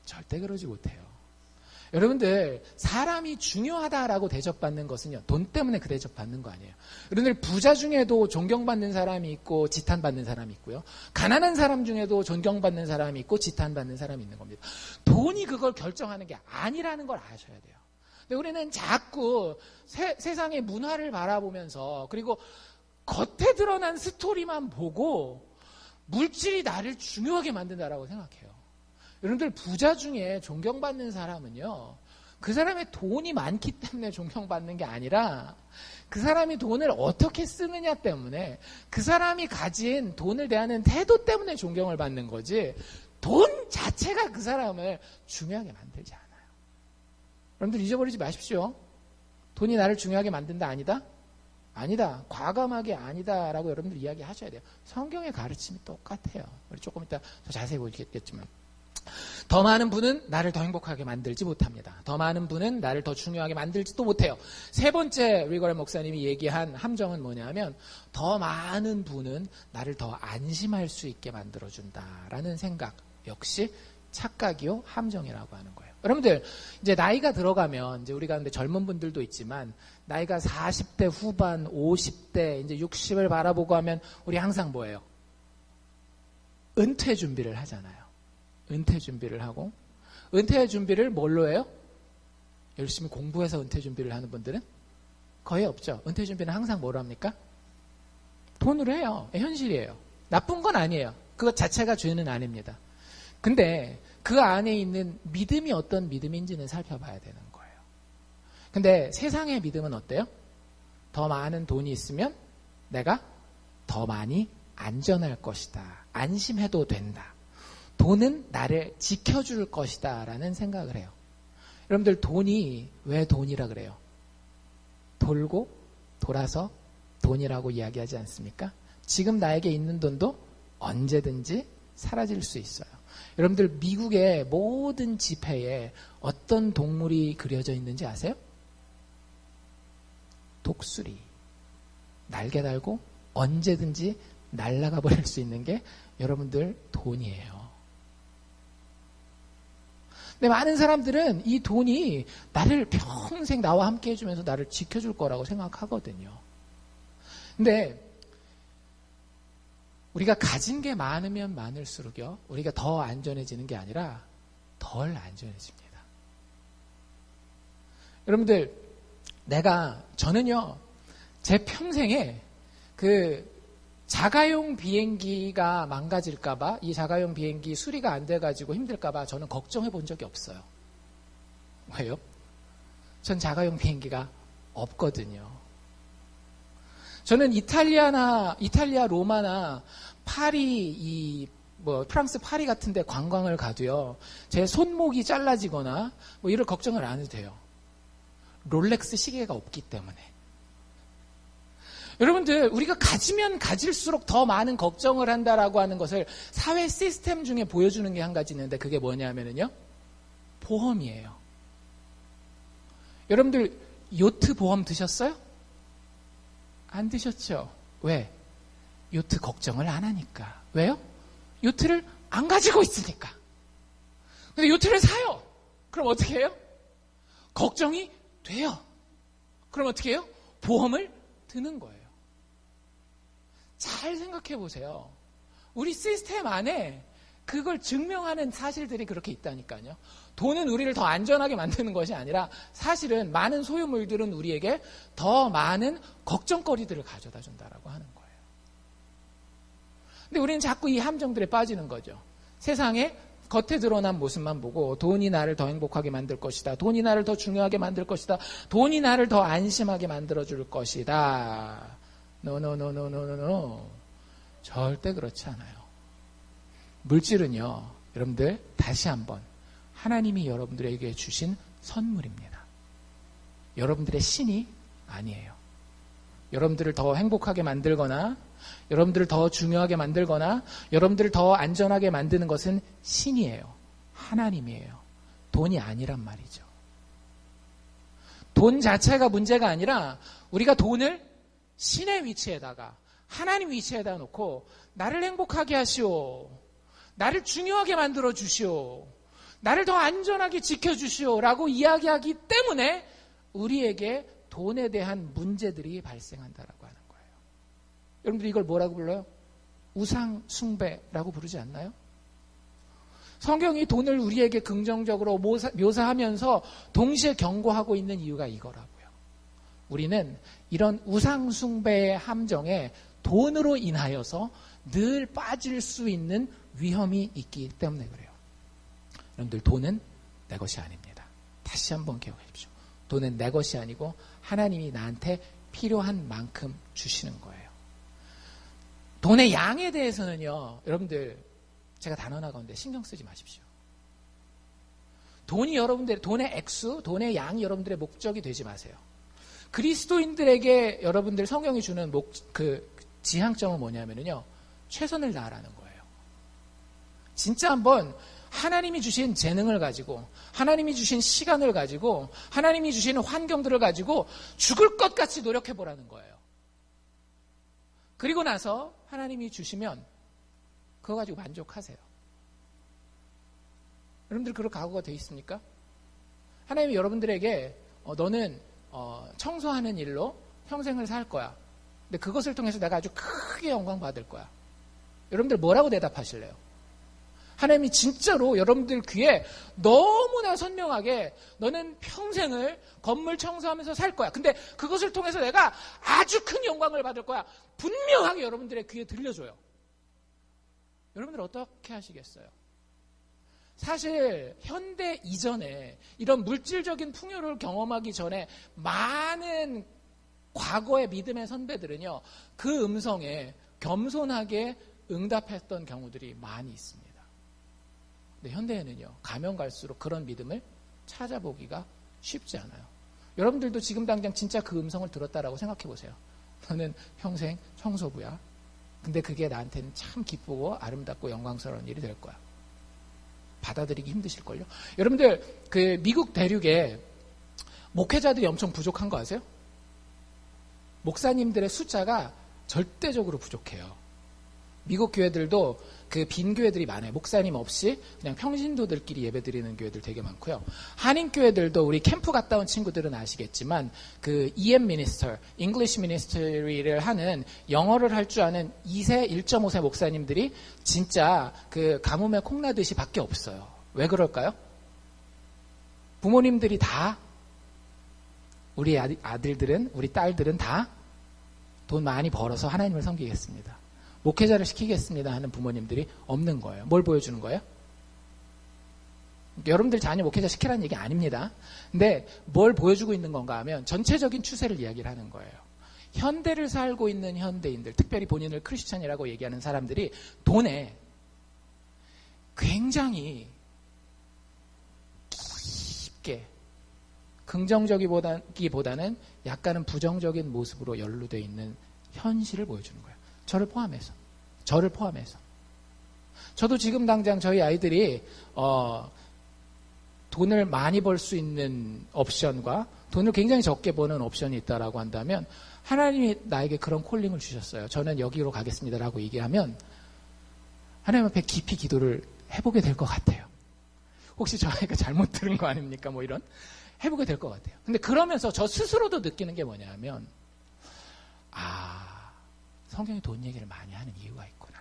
절대 그러지 못해요. 여러분들 사람이 중요하다라고 대접받는 것은요. 돈 때문에 그 대접받는 거 아니에요. 여러분들 부자 중에도 존경받는 사람이 있고 지탄받는 사람이 있고요. 가난한 사람 중에도 존경받는 사람이 있고 지탄받는 사람이 있는 겁니다. 돈이 그걸 결정하는 게 아니라는 걸 아셔야 돼요. 근데 우리는 자꾸 세상의 문화를 바라보면서 그리고 겉에 드러난 스토리만 보고 물질이 나를 중요하게 만든다라고 생각해요. 여러분들 부자 중에 존경받는 사람은요. 그 사람의 돈이 많기 때문에 존경받는 게 아니라 그 사람이 돈을 어떻게 쓰느냐 때문에 그 사람이 가진 돈을 대하는 태도 때문에 존경을 받는 거지 돈 자체가 그 사람을 중요하게 만들지 않아요. 여러분들 잊어버리지 마십시오. 돈이 나를 중요하게 만든다 아니다? 아니다. 과감하게 아니다라고 여러분들 이야기하셔야 돼요. 성경의 가르침이 똑같아요. 우리 조금 이따 더 자세히 보겠지만 더 많은 분은 나를 더 행복하게 만들지 못합니다. 더 많은 분은 나를 더 중요하게 만들지도 못해요. 세 번째 리거럴 목사님이 얘기한 함정은 뭐냐면 더 많은 분은 나를 더 안심할 수 있게 만들어준다라는 생각 역시 착각이요 함정이라고 하는 거예요. 여러분들 이제 나이가 들어가면 이제 우리가 근데 젊은 분들도 있지만 나이가 40대 후반, 50대, 이제 60을 바라보고 하면 우리 항상 뭐예요? 은퇴 준비를 하잖아요. 은퇴 준비를 하고 은퇴 준비를 뭘로 해요? 열심히 공부해서 은퇴 준비를 하는 분들은 거의 없죠. 은퇴 준비는 항상 뭐로 합니까? 돈으로 해요. 현실이에요. 나쁜 건 아니에요. 그것 자체가 죄는 아닙니다. 근데 그 안에 있는 믿음이 어떤 믿음인지는 살펴봐야 되는 거예요. 근데 세상의 믿음은 어때요? 더 많은 돈이 있으면 내가 더 많이 안전할 것이다. 안심해도 된다. 돈은 나를 지켜줄 것이다 라는 생각을 해요. 여러분들 돈이 왜 돈이라 그래요? 돌고 돌아서 돈이라고 이야기하지 않습니까? 지금 나에게 있는 돈도 언제든지 사라질 수 있어요. 여러분들 미국의 모든 지폐에 어떤 동물이 그려져 있는지 아세요? 독수리. 날개 달고 언제든지 날아가 버릴 수 있는 게 여러분들 돈이에요. 근데 많은 사람들은 이 돈이 나를 평생 나와 함께 해주면서 나를 지켜줄 거라고 생각하거든요. 근데 우리가 가진 게 많으면 많을수록요, 우리가 더 안전해지는 게 아니라 덜 안전해집니다. 여러분들, 저는요, 제 평생에 자가용 비행기가 망가질까봐, 이 자가용 비행기 수리가 안 돼가지고 힘들까봐 저는 걱정해 본 적이 없어요. 왜요? 전 자가용 비행기가 없거든요. 저는 이탈리아, 로마나 파리, 프랑스 파리 같은데 관광을 가도요, 제 손목이 잘라지거나 이럴 걱정을 안 해도 돼요. 롤렉스 시계가 없기 때문에. 여러분들, 우리가 가지면 가질수록 더 많은 걱정을 한다라고 하는 것을 사회 시스템 중에 보여주는 게 한 가지 있는데 그게 뭐냐면요. 보험이에요. 여러분들, 요트 보험 드셨어요? 안 드셨죠? 왜? 요트 걱정을 안 하니까. 왜요? 요트를 안 가지고 있으니까. 근데 요트를 사요. 그럼 어떻게 해요? 걱정이 돼요. 그럼 어떻게 해요? 보험을 드는 거예요. 잘 생각해 보세요. 우리 시스템 안에 그걸 증명하는 사실들이 그렇게 있다니까요. 돈은 우리를 더 안전하게 만드는 것이 아니라 사실은 많은 소유물들은 우리에게 더 많은 걱정거리들을 가져다 준다라고 하는 거예요. 근데 우리는 자꾸 이 함정들에 빠지는 거죠. 세상에 겉에 드러난 모습만 보고 돈이 나를 더 행복하게 만들 것이다. 돈이 나를 더 중요하게 만들 것이다. 돈이 나를 더 안심하게 만들어줄 것이다. No. 절대 그렇지 않아요. 물질은요, 여러분들 다시 한번 하나님이 여러분들에게 주신 선물입니다. 여러분들의 신이 아니에요. 여러분들을 더 행복하게 만들거나 여러분들을 더 중요하게 만들거나 여러분들을 더 안전하게 만드는 것은 신이에요. 하나님이에요. 돈이 아니란 말이죠. 돈 자체가 문제가 아니라 우리가 돈을 신의 위치에다가 하나님 위치에다 놓고 나를 행복하게 하시오. 나를 중요하게 만들어 주시오. 나를 더 안전하게 지켜주시오. 라고 이야기하기 때문에 우리에게 돈에 대한 문제들이 발생한다라고 하는 거예요. 여러분들 이걸 뭐라고 불러요? 우상 숭배라고 부르지 않나요? 성경이 돈을 우리에게 긍정적으로 묘사하면서 동시에 경고하고 있는 이유가 이거라고요. 우리는 이런 우상 숭배의 함정에 돈으로 인하여서 늘 빠질 수 있는 위험이 있기 때문에 그래요. 여러분들, 돈은 내 것이 아닙니다. 다시 한번 기억하십시오. 돈은 내 것이 아니고 하나님이 나한테 필요한 만큼 주시는 거예요. 돈의 양에 대해서는요, 여러분들 제가 단언하 건데 신경 쓰지 마십시오. 돈이 여러분들, 돈의 액수, 돈의 양이 여러분들의 목적이 되지 마세요. 그리스도인들에게 여러분들 성경이 주는 지향점은 뭐냐면요, 최선을 다하라는 거예요. 진짜 한번 하나님이 주신 재능을 가지고, 하나님이 주신 시간을 가지고, 하나님이 주신 환경들을 가지고 죽을 것 같이 노력해 보라는 거예요. 그리고 나서 하나님이 주시면 그거 가지고 만족하세요. 여러분들 그럴 각오가 돼 있습니까? 하나님이 여러분들에게 너는 청소하는 일로 평생을 살 거야. 근데 그것을 통해서 내가 아주 크게 영광 받을 거야. 여러분들 뭐라고 대답하실래요? 하나님이 진짜로 여러분들 귀에 너무나 선명하게 너는 평생을 건물 청소하면서 살 거야. 근데 그것을 통해서 내가 아주 큰 영광을 받을 거야. 분명하게 여러분들의 귀에 들려줘요. 여러분들 어떻게 하시겠어요? 사실 현대 이전에 이런 물질적인 풍요를 경험하기 전에 많은 과거의 믿음의 선배들은요, 그 음성에 겸손하게 응답했던 경우들이 많이 있습니다. 근데 현대에는요, 가면 갈수록 그런 믿음을 찾아보기가 쉽지 않아요. 여러분들도 지금 당장 진짜 그 음성을 들었다라고 생각해 보세요. 너는 평생 청소부야. 근데 그게 나한테는 참 기쁘고 아름답고 영광스러운 일이 될 거야. 받아들이기 힘드실걸요? 여러분들, 그 미국 대륙에 목회자들이 엄청 부족한 거 아세요? 목사님들의 숫자가 절대적으로 부족해요. 미국 교회들도 그 빈 교회들이 많아요. 목사님 없이 그냥 평신도들끼리 예배드리는 교회들 되게 많고요. 한인 교회들도 우리 캠프 갔다 온 친구들은 아시겠지만 그 EM 미니스터, English Ministry를 하는 영어를 할 줄 아는 2세, 1.5세 목사님들이 진짜 그 가뭄에 콩나듯이 밖에 없어요. 왜 그럴까요? 부모님들이 다 우리 아들들은, 우리 딸들은 다 돈 많이 벌어서 하나님을 섬기겠습니다. 목회자를 시키겠습니다 하는 부모님들이 없는 거예요. 뭘 보여주는 거예요? 여러분들 자녀 목회자 시키라는 얘기 아닙니다. 근데 뭘 보여주고 있는 건가 하면 전체적인 추세를 이야기를 하는 거예요. 현대를 살고 있는 현대인들, 특별히 본인을 크리스찬이라고 얘기하는 사람들이 돈에 굉장히 깊게 긍정적이기보다는 약간은 부정적인 모습으로 연루되어 있는 현실을 보여주는 거예요. 저를 포함해서. 저도 지금 당장 저희 아이들이 돈을 많이 벌 수 있는 옵션과 돈을 굉장히 적게 버는 옵션이 있다라고 한다면 하나님이 나에게 그런 콜링을 주셨어요. 저는 여기로 가겠습니다라고 얘기하면 하나님 앞에 깊이 기도를 해보게 될 것 같아요. 혹시 저 아이가 잘못 들은 거 아닙니까? 뭐 이런 해보게 될 것 같아요. 근데 그러면서 저 스스로도 느끼는 게 뭐냐면 성경이 돈 얘기를 많이 하는 이유가 있구나.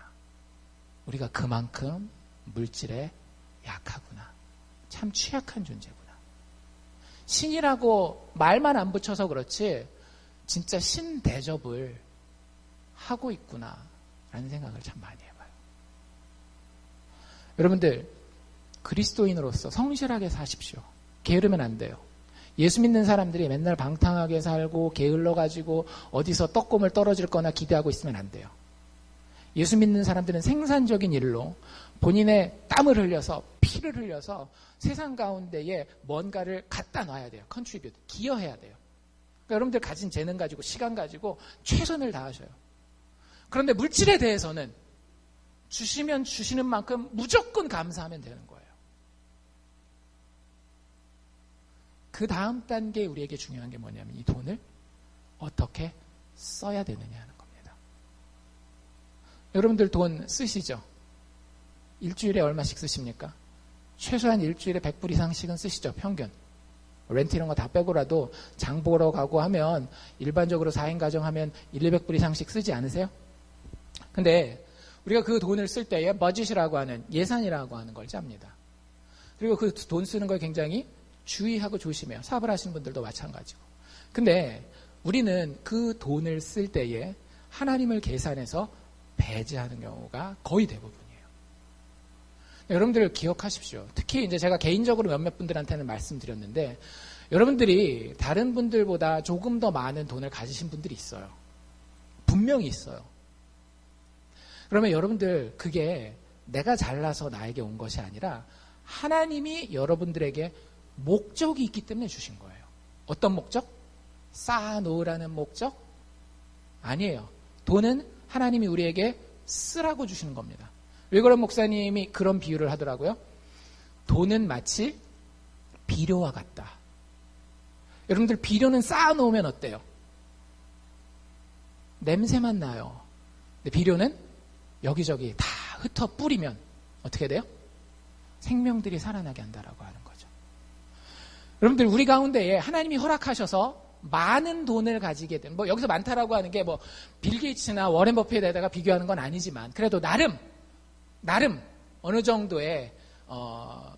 우리가 그만큼 물질에 약하구나. 참 취약한 존재구나. 신이라고 말만 안 붙여서 그렇지 진짜 신 대접을 하고 있구나 라는 생각을 참 많이 해봐요. 여러분들 그리스도인으로서 성실하게 사십시오. 게으르면 안 돼요. 예수 믿는 사람들이 맨날 방탕하게 살고 게을러가지고 어디서 떡고물 떨어질 거나 기대하고 있으면 안 돼요. 예수 믿는 사람들은 생산적인 일로 본인의 땀을 흘려서 피를 흘려서 세상 가운데에 뭔가를 갖다 놔야 돼요. 컨트리뷰트, 기여해야 돼요. 그러니까 여러분들 가진 재능 가지고 시간 가지고 최선을 다하셔요. 그런데 물질에 대해서는 주시면 주시는 만큼 무조건 감사하면 되는 거예요. 그 다음 단계에 우리에게 중요한 게 뭐냐면 이 돈을 어떻게 써야 되느냐 하는 겁니다. 여러분들 돈 쓰시죠? 일주일에 얼마씩 쓰십니까? 최소한 일주일에 100불 이상씩은 쓰시죠, 평균. 렌트 이런 거 다 빼고라도 장 보러 가고 하면 일반적으로 4인 가정 하면 200불 이상씩 쓰지 않으세요? 근데 우리가 그 돈을 쓸 때에 버짓이라고 하는 예산이라고 하는 걸 짭니다. 그리고 그 돈 쓰는 걸 굉장히 주의하고 조심해요. 사업을 하시는 분들도 마찬가지고. 근데 우리는 그 돈을 쓸 때에 하나님을 계산해서 배제하는 경우가 거의 대부분이에요. 여러분들 기억하십시오. 특히 이제 제가 개인적으로 몇몇 분들한테는 말씀드렸는데 여러분들이 다른 분들보다 조금 더 많은 돈을 가지신 분들이 있어요. 분명히 있어요. 그러면 여러분들 그게 내가 잘나서 나에게 온 것이 아니라 하나님이 여러분들에게 목적이 있기 때문에 주신 거예요. 어떤 목적? 쌓아놓으라는 목적? 아니에요. 돈은 하나님이 우리에게 쓰라고 주시는 겁니다. 왜 그런 목사님이 그런 비유를 하더라고요? 돈은 마치 비료와 같다. 여러분들 비료는 쌓아놓으면 어때요? 냄새만 나요. 근데 비료는 여기저기 다 흩어 뿌리면 어떻게 돼요? 생명들이 살아나게 한다라고 하는 거죠. 여러분들 우리 가운데에 하나님이 허락하셔서 많은 돈을 가지게 된, 뭐 여기서 많다라고 하는 게 뭐 빌 게이츠나 워렌 버핏에다가 비교하는 건 아니지만 그래도 나름 어느 정도의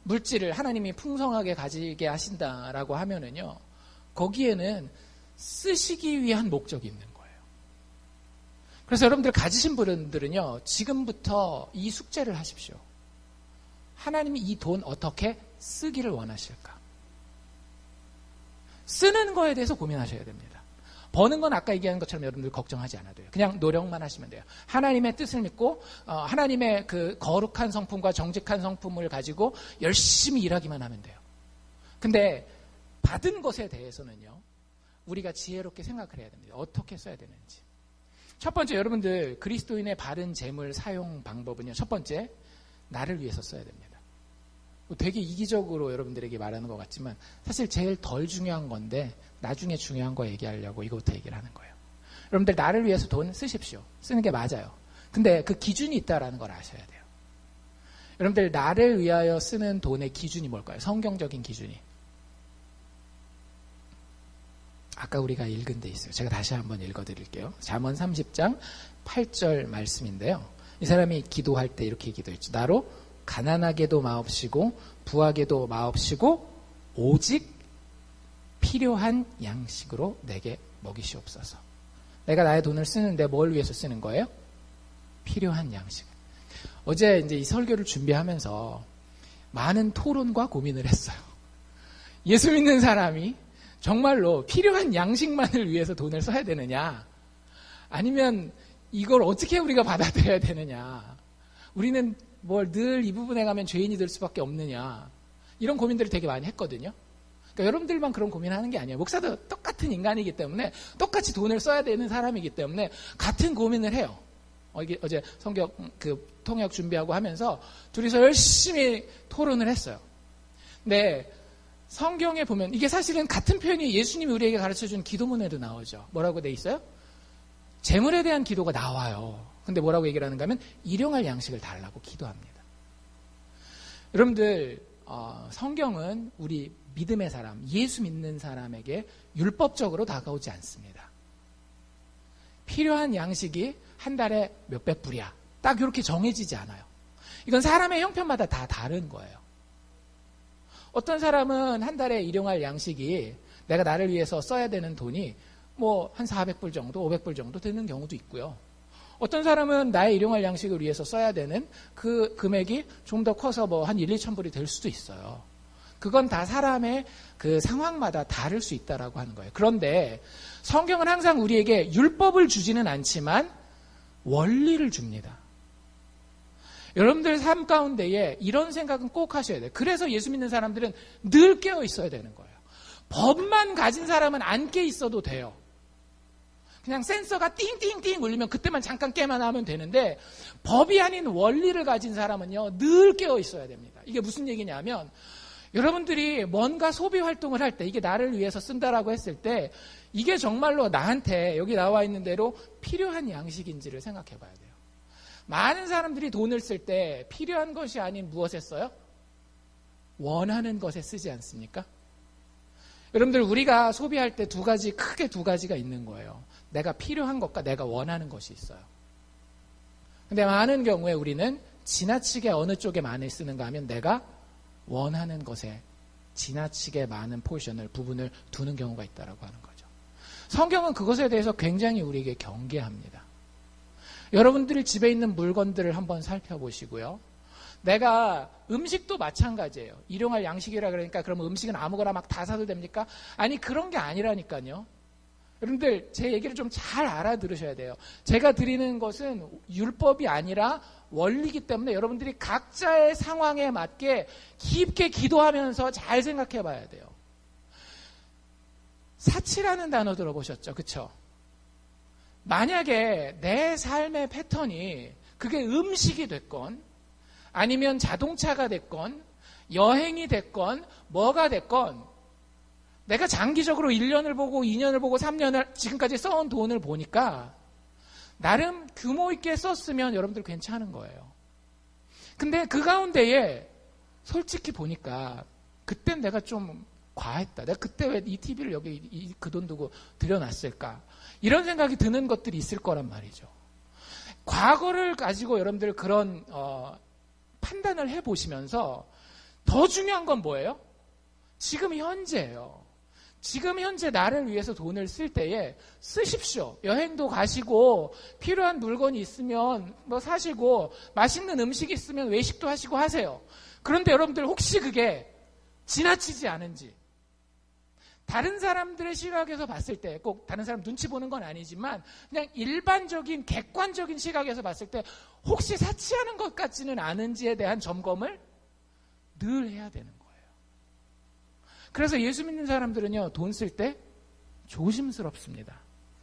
물질을 하나님이 풍성하게 가지게 하신다라고 하면은요, 거기에는 쓰시기 위한 목적이 있는 거예요. 그래서 여러분들 가지신 분들은요, 지금부터 이 숙제를 하십시오. 하나님이 이 돈 어떻게 쓰기를 원하실까? 쓰는 거에 대해서 고민하셔야 됩니다. 버는 건 아까 얘기한 것처럼 여러분들 걱정하지 않아도 돼요. 그냥 노력만 하시면 돼요. 하나님의 뜻을 믿고 하나님의 그 거룩한 성품과 정직한 성품을 가지고 열심히 일하기만 하면 돼요. 근데 받은 것에 대해서는요, 우리가 지혜롭게 생각을 해야 됩니다. 어떻게 써야 되는지. 첫 번째, 여러분들 그리스도인의 바른 재물 사용 방법은요, 첫 번째, 나를 위해서 써야 됩니다. 되게 이기적으로 여러분들에게 말하는 것 같지만 사실 제일 덜 중요한 건데 나중에 중요한 거 얘기하려고 이것부터 얘기를 하는 거예요. 여러분들 나를 위해서 돈 쓰십시오. 쓰는 게 맞아요. 근데 그 기준이 있다라는 걸 아셔야 돼요. 여러분들 나를 위하여 쓰는 돈의 기준이 뭘까요? 성경적인 기준이. 아까 우리가 읽은 데 있어요. 제가 다시 한번 읽어드릴게요. 잠언 30장 8절 말씀인데요. 이 사람이 기도할 때 이렇게 기도했죠. 나로 가난하게도 마옵시고 부하게도 마옵시고 오직 필요한 양식으로 내게 먹이시옵소서. 내가 나의 돈을 쓰는데 뭘 위해서 쓰는 거예요? 필요한 양식. 어제 이제 이 설교를 준비하면서 많은 토론과 고민을 했어요. 예수 믿는 사람이 정말로 필요한 양식만을 위해서 돈을 써야 되느냐? 아니면 이걸 어떻게 우리가 받아들여야 되느냐? 우리는 뭘 늘 이 부분에 가면 죄인이 될 수밖에 없느냐, 이런 고민들을 되게 많이 했거든요. 그러니까 여러분들만 그런 고민하는 게 아니에요. 목사도 똑같은 인간이기 때문에 똑같이 돈을 써야 되는 사람이기 때문에 같은 고민을 해요. 어제 성경 통역 준비하고 하면서 둘이서 열심히 토론을 했어요. 근데 성경에 보면 이게 사실은 같은 표현이 예수님이 우리에게 가르쳐준 기도문에도 나오죠. 뭐라고 돼 있어요? 재물에 대한 기도가 나와요. 근데 뭐라고 얘기를 하는가 하면 일용할 양식을 달라고 기도합니다. 여러분들 성경은 우리 믿음의 사람, 예수 믿는 사람에게 율법적으로 다가오지 않습니다. 필요한 양식이 한 달에 몇백 불이야. 딱 이렇게 정해지지 않아요. 이건 사람의 형편마다 다 다른 거예요. 어떤 사람은 한 달에 일용할 양식이 내가 나를 위해서 써야 되는 돈이 뭐 한 400불 정도, 500불 정도 되는 경우도 있고요. 어떤 사람은 나의 일용할 양식을 위해서 써야 되는 그 금액이 좀 더 커서 뭐 한 1, 2천 불이 될 수도 있어요. 그건 다 사람의 그 상황마다 다를 수 있다라고 하는 거예요. 그런데 성경은 항상 우리에게 율법을 주지는 않지만 원리를 줍니다. 여러분들 삶 가운데에 이런 생각은 꼭 하셔야 돼요. 그래서 예수 믿는 사람들은 늘 깨어 있어야 되는 거예요. 법만 가진 사람은 안 깨 있어도 돼요. 그냥 센서가 띵띵띵 울리면 그때만 잠깐 깨만 하면 되는데 법이 아닌 원리를 가진 사람은요 늘 깨어 있어야 됩니다. 이게 무슨 얘기냐면 여러분들이 뭔가 소비 활동을 할 때 이게 나를 위해서 쓴다라고 했을 때 이게 정말로 나한테 여기 나와 있는 대로 필요한 양식인지를 생각해 봐야 돼요. 많은 사람들이 돈을 쓸 때 필요한 것이 아닌 무엇에 써요? 원하는 것에 쓰지 않습니까? 여러분들 우리가 소비할 때 크게 두 가지가 있는 거예요. 내가 필요한 것과 내가 원하는 것이 있어요. 근데 많은 경우에 우리는 지나치게 어느 쪽에 많이 쓰는가 하면 내가 원하는 것에 지나치게 많은 부분을 두는 경우가 있다라고 하는 거죠. 성경은 그것에 대해서 굉장히 우리에게 경계합니다. 여러분들이 집에 있는 물건들을 한번 살펴보시고요. 내가 음식도 마찬가지예요. 일용할 양식이라 그러니까 그러면 음식은 아무거나 막 다 사도 됩니까? 아니 그런 게 아니라니까요. 여러분들 제 얘기를 좀 잘 알아들으셔야 돼요. 제가 드리는 것은 율법이 아니라 원리이기 때문에 여러분들이 각자의 상황에 맞게 깊게 기도하면서 잘 생각해 봐야 돼요. 사치라는 단어 들어보셨죠? 그렇죠? 만약에 내 삶의 패턴이 그게 음식이 됐건 아니면 자동차가 됐건 여행이 됐건 뭐가 됐건 내가 장기적으로 1년을 보고 2년을 보고 3년을 지금까지 써온 돈을 보니까 나름 규모 있게 썼으면 여러분들 괜찮은 거예요. 근데 그 가운데에 솔직히 보니까 그땐 내가 좀 과했다. 내가 그때 왜 이 TV를 여기 그 돈 두고 들여놨을까? 이런 생각이 드는 것들이 있을 거란 말이죠. 과거를 가지고 여러분들 그런 판단을 해보시면서 더 중요한 건 뭐예요? 지금 현재예요. 지금 현재 나를 위해서 돈을 쓸 때에 쓰십시오. 여행도 가시고 필요한 물건이 있으면 뭐 사시고 맛있는 음식이 있으면 외식도 하시고 하세요. 그런데 여러분들 혹시 그게 지나치지 않은지 다른 사람들의 시각에서 봤을 때 꼭 다른 사람 눈치 보는 건 아니지만 그냥 일반적인 객관적인 시각에서 봤을 때 혹시 사치하는 것 같지는 않은지에 대한 점검을 늘 해야 되는 거예요. 그래서 예수 믿는 사람들은요 돈 쓸 때 조심스럽습니다.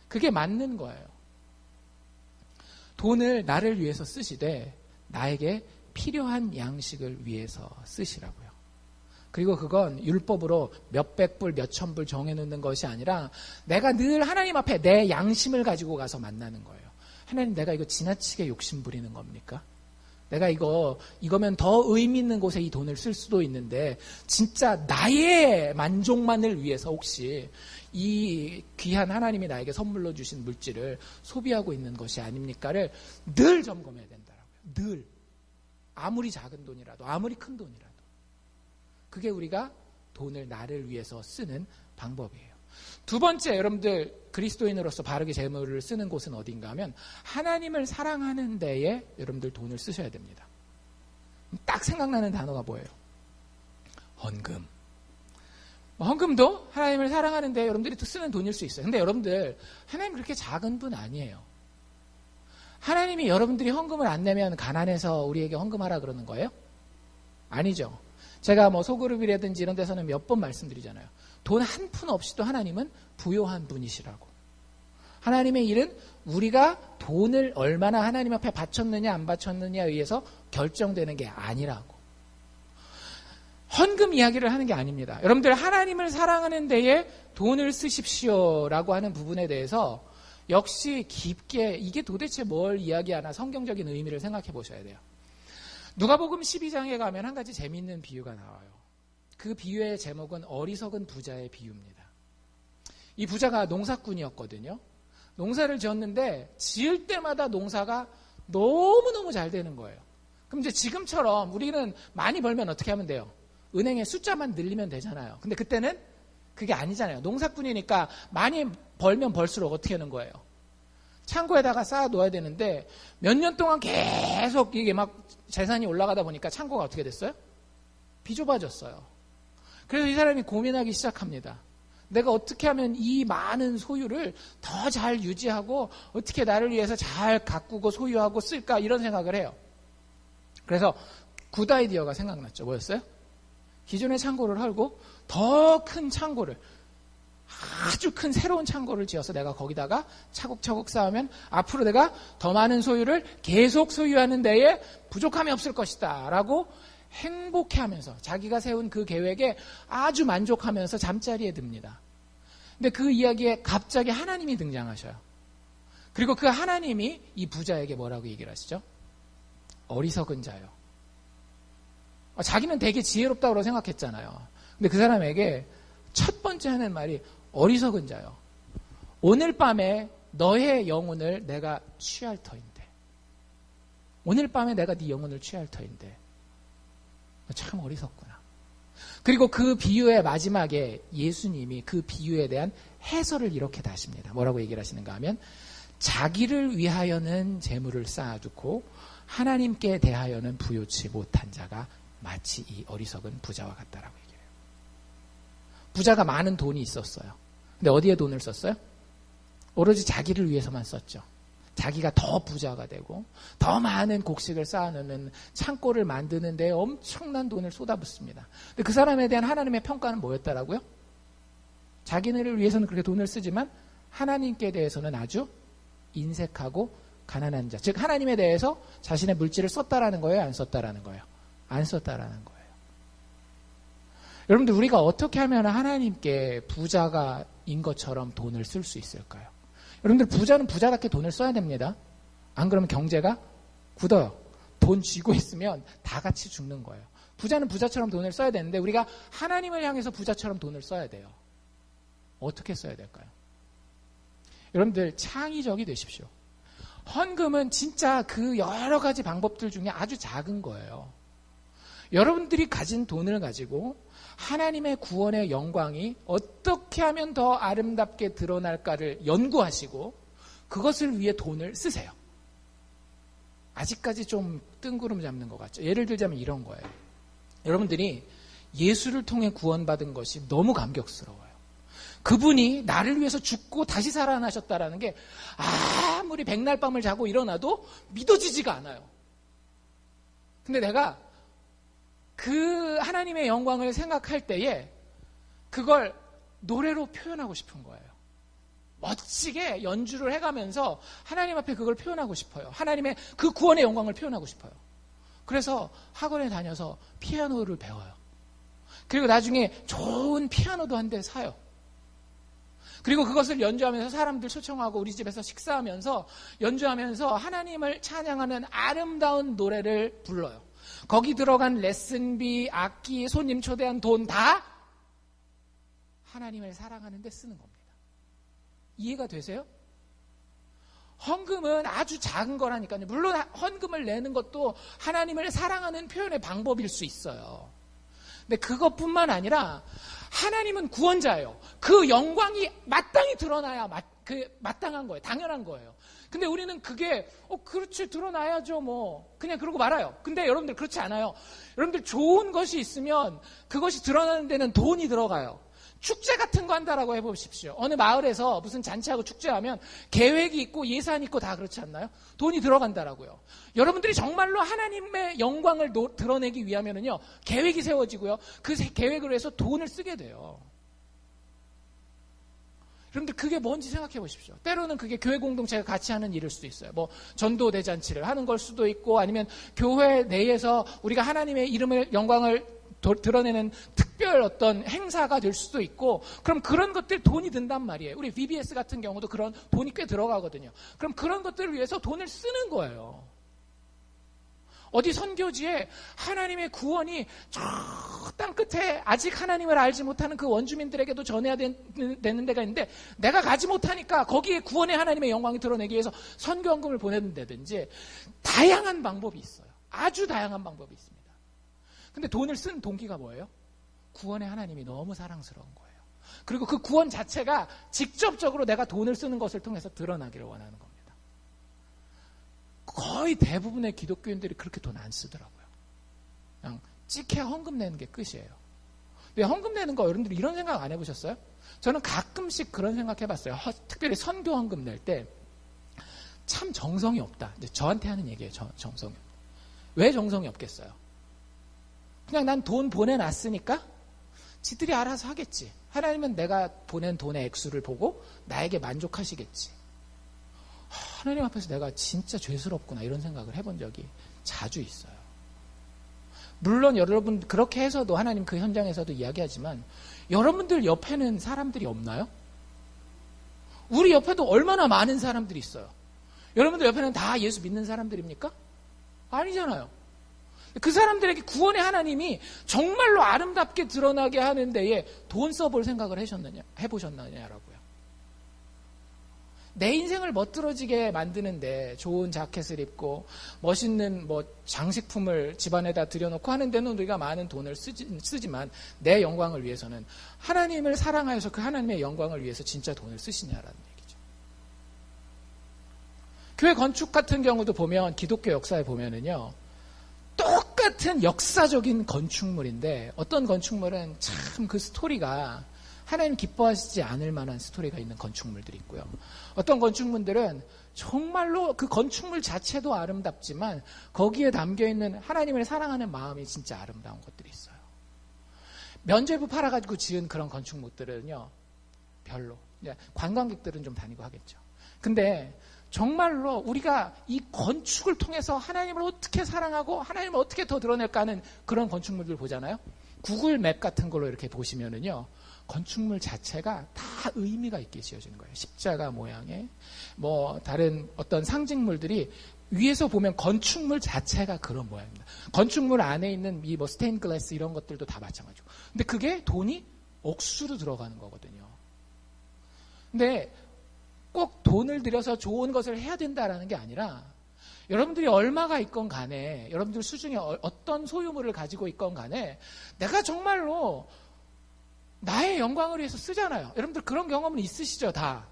그게 맞는 거예요. 돈을 나를 위해서 쓰시되 나에게 필요한 양식을 위해서 쓰시라고요. 그리고 그건 율법으로 몇백 불, 몇천 불 정해놓는 것이 아니라 내가 늘 하나님 앞에 내 양심을 가지고 가서 만나는 거예요. 하나님 내가 이거 지나치게 욕심 부리는 겁니까? 내가 이거면 더 의미 있는 곳에 이 돈을 쓸 수도 있는데 진짜 나의 만족만을 위해서 혹시 이 귀한 하나님이 나에게 선물로 주신 물질을 소비하고 있는 것이 아닙니까를 늘 점검해야 된다고요. 늘. 아무리 작은 돈이라도 아무리 큰 돈이라도. 그게 우리가 돈을 나를 위해서 쓰는 방법이에요. 두 번째 여러분들 그리스도인으로서 바르게 재물을 쓰는 곳은 어딘가 하면 하나님을 사랑하는 데에 여러분들 돈을 쓰셔야 됩니다. 딱 생각나는 단어가 뭐예요? 헌금. 헌금도 하나님을 사랑하는 데 여러분들이 쓰는 돈일 수 있어요. 근데 여러분들 하나님 그렇게 작은 분 아니에요. 하나님이 여러분들이 헌금을 안 내면 가난해서 우리에게 헌금하라 그러는 거예요? 아니죠. 제가 뭐 소그룹이라든지 이런 데서는 몇 번 말씀드리잖아요. 돈 한 푼 없이도 하나님은 부요한 분이시라고. 하나님의 일은 우리가 돈을 얼마나 하나님 앞에 바쳤느냐 안 바쳤느냐에 의해서 결정되는 게 아니라고. 헌금 이야기를 하는 게 아닙니다. 여러분들 하나님을 사랑하는 데에 돈을 쓰십시오라고 하는 부분에 대해서 역시 깊게 이게 도대체 뭘 이야기하나 성경적인 의미를 생각해 보셔야 돼요. 누가복음 12장에 가면 한 가지 재미있는 비유가 나와요. 그 비유의 제목은 어리석은 부자의 비유입니다. 이 부자가 농사꾼이었거든요. 농사를 지었는데 지을 때마다 농사가 너무너무 잘 되는 거예요. 그럼 이제 지금처럼 우리는 많이 벌면 어떻게 하면 돼요? 은행에 숫자만 늘리면 되잖아요. 근데 그때는 그게 아니잖아요. 농사꾼이니까 많이 벌면 벌수록 어떻게 하는 거예요? 창고에다가 쌓아 놓아야 되는데 몇 년 동안 계속 이게 막 재산이 올라가다 보니까 창고가 어떻게 됐어요? 비좁아졌어요. 그래서 이 사람이 고민하기 시작합니다. 내가 어떻게 하면 이 많은 소유를 더 잘 유지하고 어떻게 나를 위해서 잘 가꾸고 소유하고 쓸까 이런 생각을 해요. 그래서 굿 아이디어가 생각났죠. 뭐였어요? 기존의 창고를 헐고 더 큰 창고를 아주 큰 새로운 창고를 지어서 내가 거기다가 차곡차곡 쌓으면 앞으로 내가 더 많은 소유를 계속 소유하는 데에 부족함이 없을 것이다 라고 행복해하면서 자기가 세운 그 계획에 아주 만족하면서 잠자리에 듭니다. 근데 그 이야기에 갑자기 하나님이 등장하셔요. 그리고 그 하나님이 이 부자에게 뭐라고 얘기를 하시죠? 어리석은 자요. 자기는 되게 지혜롭다고 생각했잖아요. 근데 그 사람에게 첫 번째 하는 말이 어리석은 자요. 오늘 밤에 너의 영혼을 내가 취할 터인데. 오늘 밤에 내가 네 영혼을 취할 터인데. 참 어리석구나. 그리고 그 비유의 마지막에 예수님이 그 비유에 대한 해설을 이렇게 다십니다. 뭐라고 얘기를 하시는가 하면 자기를 위하여는 재물을 쌓아두고 하나님께 대하여는 부요치 못한 자가 마치 이 어리석은 부자와 같다라고 얘기해요. 부자가 많은 돈이 있었어요. 근데 어디에 돈을 썼어요? 오로지 자기를 위해서만 썼죠. 자기가 더 부자가 되고 더 많은 곡식을 쌓아놓는 창고를 만드는 데 엄청난 돈을 쏟아붓습니다. 근데 그 사람에 대한 하나님의 평가는 뭐였다라고요? 자기를 위해서는 그렇게 돈을 쓰지만 하나님께 대해서는 아주 인색하고 가난한 자. 즉 하나님에 대해서 자신의 물질을 썼다라는 거예요? 안 썼다라는 거예요? 안 썼다라는 거예요. 여러분들 우리가 어떻게 하면 하나님께 부자가인 것처럼 돈을 쓸 수 있을까요? 여러분들 부자는 부자답게 돈을 써야 됩니다. 안 그러면 경제가 굳어요. 돈 쥐고 있으면 다 같이 죽는 거예요. 부자는 부자처럼 돈을 써야 되는데 우리가 하나님을 향해서 부자처럼 돈을 써야 돼요. 어떻게 써야 될까요? 여러분들 창의적이 되십시오. 헌금은 진짜 그 여러 가지 방법들 중에 아주 작은 거예요. 여러분들이 가진 돈을 가지고 하나님의 구원의 영광이 어떻게 하면 더 아름답게 드러날까를 연구하시고 그것을 위해 돈을 쓰세요. 아직까지 좀 뜬구름 잡는 것 같죠. 예를 들자면 이런 거예요. 여러분들이 예수를 통해 구원받은 것이 너무 감격스러워요. 그분이 나를 위해서 죽고 다시 살아나셨다라는 게 아무리 백날 밤을 자고 일어나도 믿어지지가 않아요. 근데 내가 그 하나님의 영광을 생각할 때에 그걸 노래로 표현하고 싶은 거예요. 멋지게 연주를 해가면서 하나님 앞에 그걸 표현하고 싶어요. 하나님의 그 구원의 영광을 표현하고 싶어요. 그래서 학원에 다녀서 피아노를 배워요. 그리고 나중에 좋은 피아노도 한 대 사요. 그리고 그것을 연주하면서 사람들 초청하고 우리 집에서 식사하면서 연주하면서 하나님을 찬양하는 아름다운 노래를 불러요. 거기 들어간 레슨비, 악기, 손님 초대한 돈 다 하나님을 사랑하는 데 쓰는 겁니다. 이해가 되세요? 헌금은 아주 작은 거라니까요. 물론 헌금을 내는 것도 하나님을 사랑하는 표현의 방법일 수 있어요. 근데 그것뿐만 아니라 하나님은 구원자예요. 그 영광이 마땅히 드러나야 마땅한 거예요. 당연한 거예요. 근데 우리는 그게 그렇지 드러나야죠 뭐 그냥 그러고 말아요. 근데 여러분들 그렇지 않아요. 여러분들 좋은 것이 있으면 그것이 드러나는 데는 돈이 들어가요. 축제 같은 거 한다라고 해보십시오. 어느 마을에서 무슨 잔치하고 축제하면 계획이 있고 예산이 있고 다 그렇지 않나요? 돈이 들어간다라고요. 여러분들이 정말로 하나님의 영광을 드러내기 위하면은요, 계획이 세워지고요. 그 계획을 위해서 돈을 쓰게 돼요. 여러분들 그게 뭔지 생각해 보십시오. 때로는 그게 교회 공동체가 같이 하는 일일 수도 있어요. 뭐 전도 대잔치를 하는 걸 수도 있고, 아니면 교회 내에서 우리가 하나님의 이름을 영광을 드러내는 특별 어떤 행사가 될 수도 있고, 그럼 그런 것들 돈이 든단 말이에요. 우리 VBS 같은 경우도 그런 돈이 꽤 들어가거든요. 그럼 그런 것들을 위해서 돈을 쓰는 거예요. 어디 선교지에 하나님의 구원이 저 땅 끝에 아직 하나님을 알지 못하는 그 원주민들에게도 전해야 되는 데가 있는데, 내가 가지 못하니까 거기에 구원의 하나님의 영광이 드러내기 위해서 선교헌금을 보낸다든지, 다양한 방법이 있어요. 아주 다양한 방법이 있습니다. 근데 돈을 쓴 동기가 뭐예요? 구원의 하나님이 너무 사랑스러운 거예요. 그리고 그 구원 자체가 직접적으로 내가 돈을 쓰는 것을 통해서 드러나기를 원하는 겁니다. 거의 대부분의 기독교인들이 그렇게 돈 안 쓰더라고요. 그냥 찍해 헌금 내는 게 끝이에요. 근데 헌금 내는 거 여러분들이 이런 생각 안 해보셨어요? 저는 가끔씩 그런 생각 해봤어요. 특별히 선교 헌금 낼 때 참 정성이 없다. 이제 저한테 하는 얘기예요. 정성이. 왜 정성이 없겠어요? 그냥 난 돈 보내놨으니까 지들이 알아서 하겠지. 하나님은 내가 보낸 돈의 액수를 보고 나에게 만족하시겠지. 하나님 앞에서 내가 진짜 죄스럽구나 이런 생각을 해본 적이 자주 있어요. 물론 여러분 그렇게 해서도 하나님 그 현장에서도 이야기하지만, 여러분들 옆에는 사람들이 없나요? 우리 옆에도 얼마나 많은 사람들이 있어요. 여러분들 옆에는 다 예수 믿는 사람들입니까? 아니잖아요. 그 사람들에게 구원의 하나님이 정말로 아름답게 드러나게 하는 데에 돈 써볼 생각을 해보셨느냐라고요. 내 인생을 멋들어지게 만드는데 좋은 자켓을 입고 멋있는 뭐 장식품을 집안에다 들여놓고 하는 데는 우리가 많은 돈을 쓰지만, 내 영광을 위해서는, 하나님을 사랑하여서 그 하나님의 영광을 위해서 진짜 돈을 쓰시냐라는 얘기죠. 교회 건축 같은 경우도 보면, 기독교 역사에 보면은요, 똑같은 역사적인 건축물인데 어떤 건축물은 참 그 스토리가 하나님 기뻐하시지 않을 만한 스토리가 있는 건축물들이 있고요. 어떤 건축물들은 정말로 그 건축물 자체도 아름답지만 거기에 담겨있는 하나님을 사랑하는 마음이 진짜 아름다운 것들이 있어요. 면죄부 팔아가지고 지은 그런 건축물들은요, 별로. 관광객들은 좀 다니고 하겠죠. 근데 정말로 우리가 이 건축을 통해서 하나님을 어떻게 사랑하고 하나님을 어떻게 더 드러낼까 하는 그런 건축물들 보잖아요. 구글 맵 같은 걸로 이렇게 보시면은요, 건축물 자체가 다 의미가 있게 지어지는 거예요. 십자가 모양의 뭐 다른 어떤 상징물들이 위에서 보면 건축물 자체가 그런 모양입니다. 건축물 안에 있는 이 뭐 스테인 글래스 이런 것들도 다 마찬가지고. 근데 그게 돈이 억수로 들어가는 거거든요. 근데 꼭 돈을 들여서 좋은 것을 해야 된다라는 게 아니라, 여러분들이 얼마가 있건 간에, 여러분들 수중에 어떤 소유물을 가지고 있건 간에, 내가 정말로 나의 영광을 위해서 쓰잖아요. 여러분들 그런 경험은 있으시죠, 다.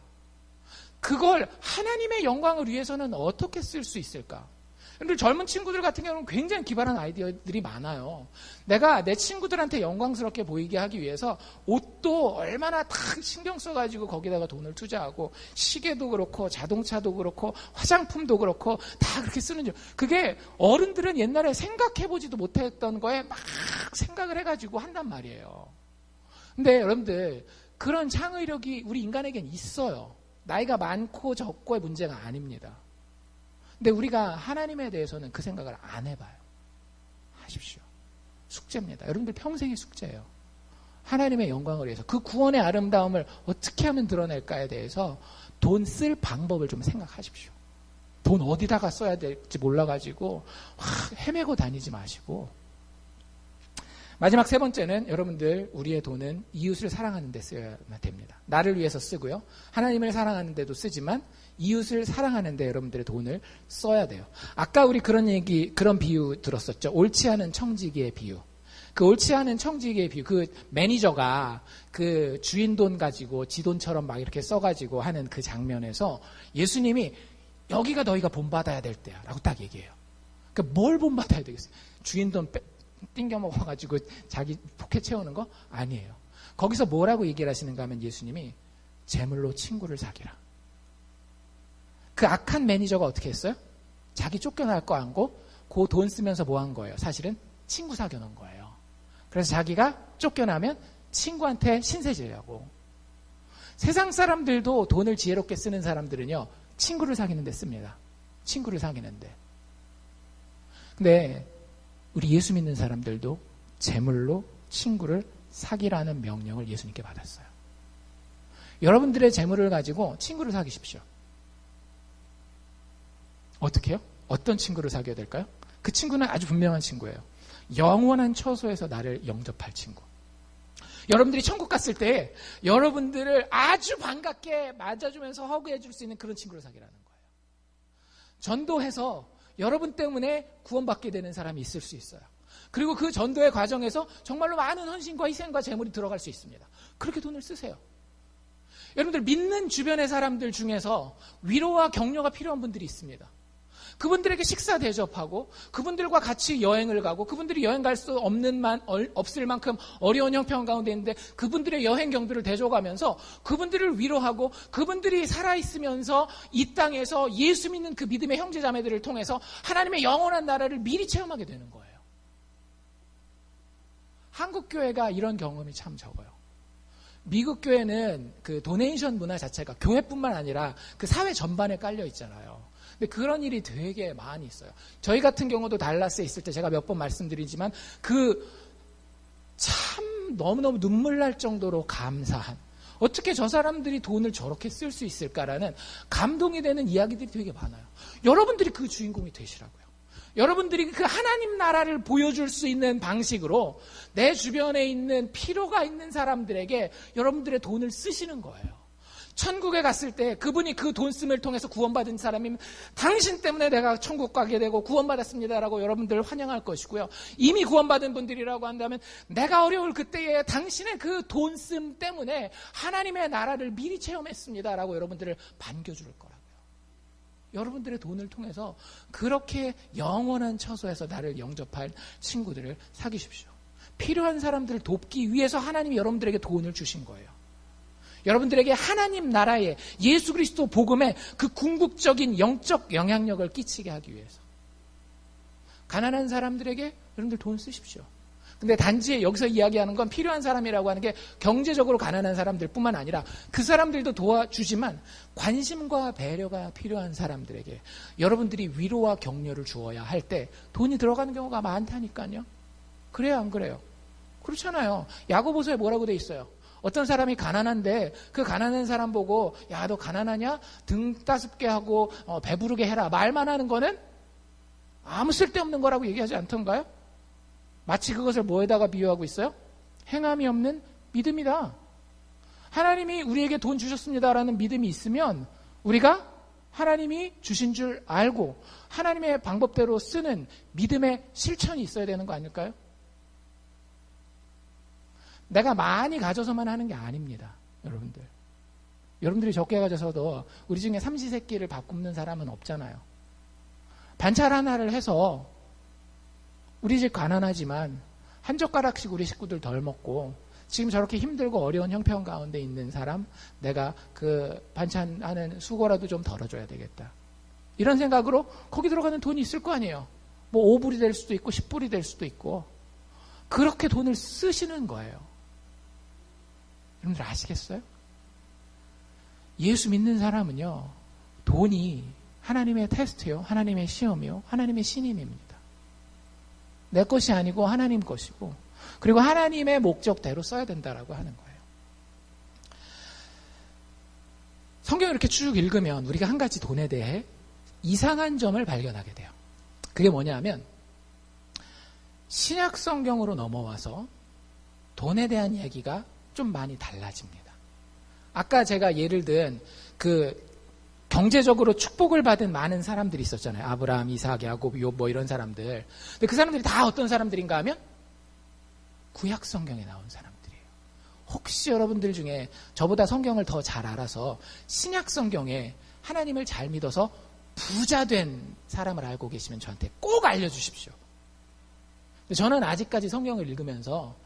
그걸 하나님의 영광을 위해서는 어떻게 쓸 수 있을까? 여러분들 젊은 친구들 같은 경우는 굉장히 기발한 아이디어들이 많아요. 내가 내 친구들한테 영광스럽게 보이게 하기 위해서 옷도 얼마나 다 신경 써가지고 거기다가 돈을 투자하고, 시계도 그렇고 자동차도 그렇고 화장품도 그렇고 다 그렇게 쓰는 줄. 그게 어른들은 옛날에 생각해보지도 못했던 거에 막 생각을 해가지고 한단 말이에요. 근데 여러분들 그런 창의력이 우리 인간에겐 있어요. 나이가 많고 적고의 문제가 아닙니다. 근데 우리가 하나님에 대해서는 그 생각을 안 해봐요. 하십시오. 숙제입니다. 여러분들 평생의 숙제예요. 하나님의 영광을 위해서 그 구원의 아름다움을 어떻게 하면 드러낼까에 대해서 돈 쓸 방법을 좀 생각하십시오. 돈 어디다가 써야 될지 몰라가지고 헤매고 다니지 마시고. 마지막 세 번째는, 여러분들 우리의 돈은 이웃을 사랑하는 데 써야 됩니다. 나를 위해서 쓰고요, 하나님을 사랑하는 데도 쓰지만 이웃을 사랑하는 데 여러분들의 돈을 써야 돼요. 아까 우리 그런 비유 들었었죠. 옳지 않은 청지기의 비유. 그 옳지 않은 청지기의 비유, 그 매니저가 그 주인 돈 가지고 지 돈처럼 막 이렇게 써가지고 하는 그 장면에서 예수님이 여기가 너희가 본받아야 될 때야 라고 딱 얘기해요. 그러니까 뭘 본받아야 되겠어요? 주인 돈 띵겨 먹어가지고 자기 포켓 채우는 거? 아니에요. 거기서 뭐라고 얘기를 하시는가 하면 예수님이 재물로 친구를 사귀라. 그 악한 매니저가 어떻게 했어요? 자기 쫓겨날 거 안고 그 돈 쓰면서 뭐 한 거예요? 사실은 친구 사귀어 놓은 거예요. 그래서 자기가 쫓겨나면 친구한테 신세지려고. 세상 사람들도 돈을 지혜롭게 쓰는 사람들은요, 친구를 사귀는 데 씁니다. 친구를 사귀는데. 근데 우리 예수 믿는 사람들도 재물로 친구를 사귀라는 명령을 예수님께 받았어요. 여러분들의 재물을 가지고 친구를 사귀십시오. 어떻게 해요? 어떤 친구를 사귀어야 될까요? 그 친구는 아주 분명한 친구예요. 영원한 처소에서 나를 영접할 친구. 여러분들이 천국 갔을 때 여러분들을 아주 반갑게 맞아주면서 허그해 줄 수 있는 그런 친구를 사귀라는 거예요. 전도해서 여러분 때문에 구원받게 되는 사람이 있을 수 있어요. 그리고 그 전도의 과정에서 정말로 많은 헌신과 희생과 재물이 들어갈 수 있습니다. 그렇게 돈을 쓰세요. 여러분들 믿는 주변의 사람들 중에서 위로와 격려가 필요한 분들이 있습니다. 그분들에게 식사 대접하고 그분들과 같이 여행을 가고 그분들이 여행 갈 수 없을 만큼 어려운 형편 가운데 있는데 그분들의 여행 경비를 대줘가면서 그분들을 위로하고 그분들이 살아있으면서 이 땅에서 예수 믿는 그 믿음의 형제자매들을 통해서 하나님의 영원한 나라를 미리 체험하게 되는 거예요. 한국 교회가 이런 경험이 참 적어요. 미국 교회는 그 도네이션 문화 자체가 교회뿐만 아니라 그 사회 전반에 깔려 있잖아요. 근데 그런 일이 되게 많이 있어요. 저희 같은 경우도 달라스에 있을 때 제가 몇 번 말씀드리지만 참 너무너무 눈물 날 정도로 감사한, 어떻게 저 사람들이 돈을 저렇게 쓸 수 있을까라는 감동이 되는 이야기들이 되게 많아요. 여러분들이 그 주인공이 되시라고요. 여러분들이 그 하나님 나라를 보여줄 수 있는 방식으로 내 주변에 있는 필요가 있는 사람들에게 여러분들의 돈을 쓰시는 거예요. 천국에 갔을 때 그분이 그 돈 씀을 통해서 구원받은 사람이면 당신 때문에 내가 천국 가게 되고 구원받았습니다라고 여러분들을 환영할 것이고요. 이미 구원받은 분들이라고 한다면 내가 어려울 그때에 당신의 그 돈 씀 때문에 하나님의 나라를 미리 체험했습니다라고 여러분들을 반겨줄 거라고요. 여러분들의 돈을 통해서 그렇게 영원한 처소에서 나를 영접할 친구들을 사귀십시오. 필요한 사람들을 돕기 위해서 하나님이 여러분들에게 돈을 주신 거예요. 여러분들에게 하나님 나라의 예수 그리스도 복음의 그 궁극적인 영적 영향력을 끼치게 하기 위해서. 가난한 사람들에게 여러분들 돈 쓰십시오. 근데 단지 여기서 이야기하는 건 필요한 사람이라고 하는 게 경제적으로 가난한 사람들 뿐만 아니라 그 사람들도 도와주지만 관심과 배려가 필요한 사람들에게 여러분들이 위로와 격려를 주어야 할 때 돈이 들어가는 경우가 많다니까요. 그래요, 안 그래요? 그렇잖아요. 야고보서에 뭐라고 돼 있어요? 어떤 사람이 가난한데 그 가난한 사람 보고 야, 너 가난하냐? 등 따숩게 하고 배부르게 해라. 말만 하는 거는 아무 쓸데없는 거라고 얘기하지 않던가요? 마치 그것을 뭐에다가 비유하고 있어요? 행함이 없는 믿음이다. 하나님이 우리에게 돈 주셨습니다라는 믿음이 있으면 우리가 하나님이 주신 줄 알고 하나님의 방법대로 쓰는 믿음의 실천이 있어야 되는 거 아닐까요? 내가 많이 가져서만 하는 게 아닙니다. 여러분들. 여러분들이 적게 가져서도 우리 중에 삼시세끼를 밥 굶는 사람은 없잖아요. 반찬 하나를 해서 우리 집 가난하지만 한 젓가락씩 우리 식구들 덜 먹고 지금 저렇게 힘들고 어려운 형편 가운데 있는 사람 내가 그 반찬 하는 수고라도 좀 덜어줘야 되겠다. 이런 생각으로 거기 들어가는 돈이 있을 거 아니에요. 뭐 5불이 될 수도 있고 10불이 될 수도 있고 그렇게 돈을 쓰시는 거예요. 여러분들 아시겠어요? 예수 믿는 사람은요, 돈이 하나님의 테스트요, 하나님의 시험이요, 하나님의 신임입니다. 내 것이 아니고 하나님 것이고, 그리고 하나님의 목적대로 써야 된다라고 하는 거예요. 성경을 이렇게 쭉 읽으면 우리가 한 가지 돈에 대해 이상한 점을 발견하게 돼요. 그게 뭐냐면 신약 성경으로 넘어와서 돈에 대한 이야기가 좀 많이 달라집니다. 아까 제가 예를 든 그 경제적으로 축복을 받은 많은 사람들이 있었잖아요. 아브라함, 이삭, 야곱, 욥 뭐 이런 사람들. 근데 그 사람들이 다 어떤 사람들인가 하면 구약 성경에 나온 사람들이에요. 혹시 여러분들 중에 저보다 성경을 더 잘 알아서 신약 성경에 하나님을 잘 믿어서 부자 된 사람을 알고 계시면 저한테 꼭 알려주십시오. 저는 아직까지 성경을 읽으면서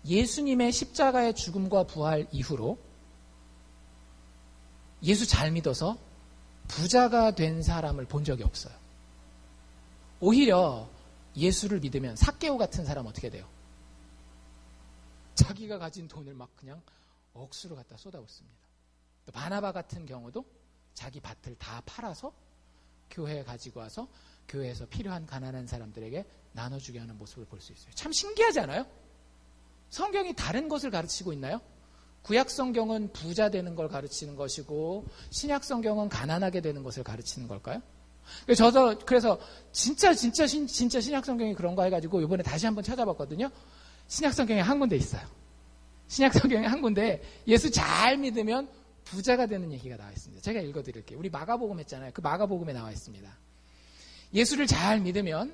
예수님의 십자가의 죽음과 부활 이후로 예수 잘 믿어서 부자가 된 사람을 본 적이 없어요. 오히려 예수를 믿으면 삭개오 같은 사람 어떻게 돼요? 자기가 가진 돈을 막 그냥 억수로 갖다 쏟아붓습니다. 또 바나바 같은 경우도 자기 밭을 다 팔아서 교회에 가지고 와서 교회에서 필요한 가난한 사람들에게 나눠주게 하는 모습을 볼 수 있어요. 참 신기하지 않아요? 성경이 다른 것을 가르치고 있나요? 구약 성경은 부자 되는 걸 가르치는 것이고 신약 성경은 가난하게 되는 것을 가르치는 걸까요? 그래서 진짜 신약 성경이 그런가 해가지고 이번에 다시 한번 찾아봤거든요. 신약 성경에 한 군데 있어요. 신약 성경에 한 군데 예수 잘 믿으면 부자가 되는 얘기가 나와 있습니다. 제가 읽어드릴게요. 우리 마가복음 했잖아요. 그 마가복음에 나와 있습니다. 예수를 잘 믿으면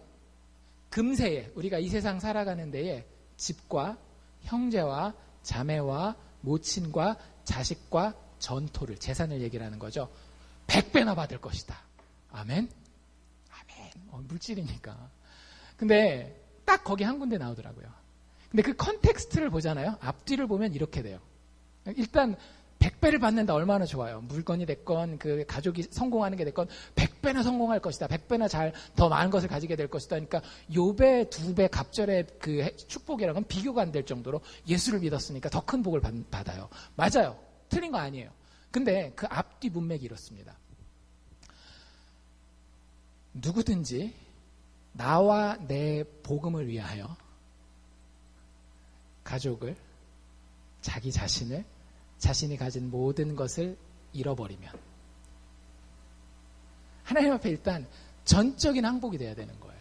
금세에 우리가 이 세상 살아가는 데에 집과 형제와 자매와 모친과 자식과 전토를 재산을 얘기를 하는 거죠. 100배나 받을 것이다. 아멘? 아멘. 물질이니까. 근데 딱 거기 한 군데 나오더라고요. 근데 그 컨텍스트를 보잖아요. 앞뒤를 보면 이렇게 돼요. 일단 100배를 받는다 얼마나 좋아요. 물건이 됐건 그 가족이 성공하는 게 됐건 100배나 성공할 것이다. 100배나 더 많은 것을 가지게 될 것이다. 그러니까 요배 2배 갑절의 그 축복이랑은 비교가 안 될 정도로 예수를 믿었으니까 더 큰 복을 받아요. 맞아요. 틀린 거 아니에요. 근데 그 앞뒤 문맥이 이렇습니다. 누구든지 나와 내 복음을 위하여 가족을, 자기 자신을, 자신이 가진 모든 것을 잃어버리면 하나님 앞에 일단 전적인 항복이 돼야 되는 거예요.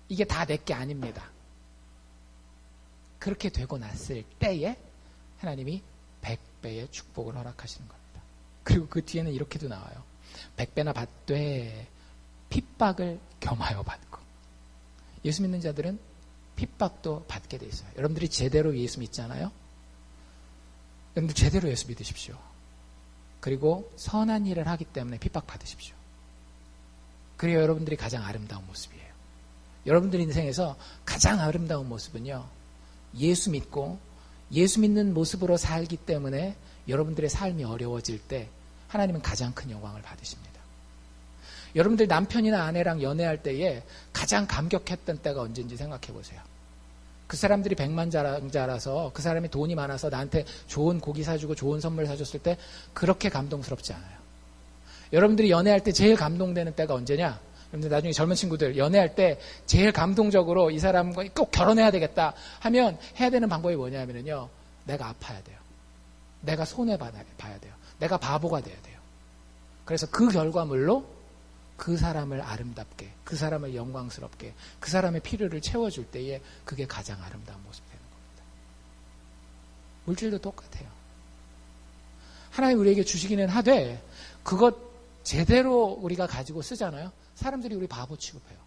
이게 다 내 게 아닙니다. 그렇게 되고 났을 때에 하나님이 100배의 축복을 허락하시는 겁니다. 그리고 그 뒤에는 이렇게도 나와요. 100배나 받되 핍박을 겸하여 받고. 예수 믿는 자들은 핍박도 받게 돼 있어요. 여러분들이 제대로 예수 믿잖아요. 여러분들 제대로 예수 믿으십시오. 그리고 선한 일을 하기 때문에 핍박 받으십시오. 그래야 여러분들이 가장 아름다운 모습이에요. 여러분들 인생에서 가장 아름다운 모습은요, 예수 믿고 예수 믿는 모습으로 살기 때문에 여러분들의 삶이 어려워질 때 하나님은 가장 큰 영광을 받으십니다. 여러분들 남편이나 아내랑 연애할 때에 가장 감격했던 때가 언제인지 생각해 보세요. 그 사람들이 백만장자라서 그 사람이 돈이 많아서 나한테 좋은 고기 사주고 좋은 선물 사줬을 때 그렇게 감동스럽지 않아요. 여러분들이 연애할 때 제일 감동되는 때가 언제냐? 여러분들 나중에 젊은 친구들 연애할 때 제일 감동적으로 이 사람과 꼭 결혼해야 되겠다 하면 해야 되는 방법이 뭐냐면요, 내가 아파야 돼요. 내가 손해봐야 돼요. 내가 바보가 돼야 돼요. 그래서 그 결과물로 그 사람을 아름답게, 그 사람을 영광스럽게, 그 사람의 필요를 채워줄 때에 그게 가장 아름다운 모습이 되는 겁니다. 물질도 똑같아요. 하나님 우리에게 주시기는 하되 그것 제대로 우리가 가지고 쓰잖아요. 사람들이 우리 바보 취급해요.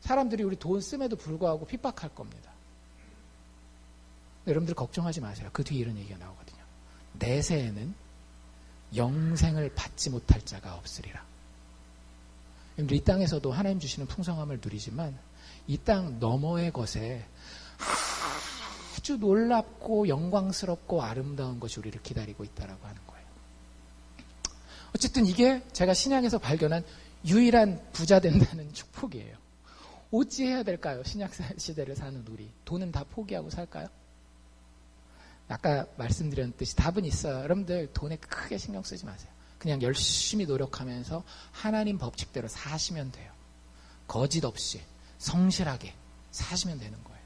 사람들이 우리 돈 씀에도 불구하고 핍박할 겁니다. 여러분들 걱정하지 마세요. 그 뒤에 이런 얘기가 나오거든요. 내세에는 영생을 받지 못할 자가 없으리라. 여러분들 이 땅에서도 하나님 주시는 풍성함을 누리지만 이 땅 너머의 것에 아주 놀랍고 영광스럽고 아름다운 것이 우리를 기다리고 있다라고 하는 거예요. 어쨌든 이게 제가 신약에서 발견한 유일한 부자 된다는 축복이에요. 어찌해야 될까요? 신약 시대를 사는 우리. 돈은 다 포기하고 살까요? 아까 말씀드렸듯이 답은 있어요. 여러분들 돈에 크게 신경 쓰지 마세요. 그냥 열심히 노력하면서 하나님 법칙대로 사시면 돼요. 거짓 없이 성실하게 사시면 되는 거예요.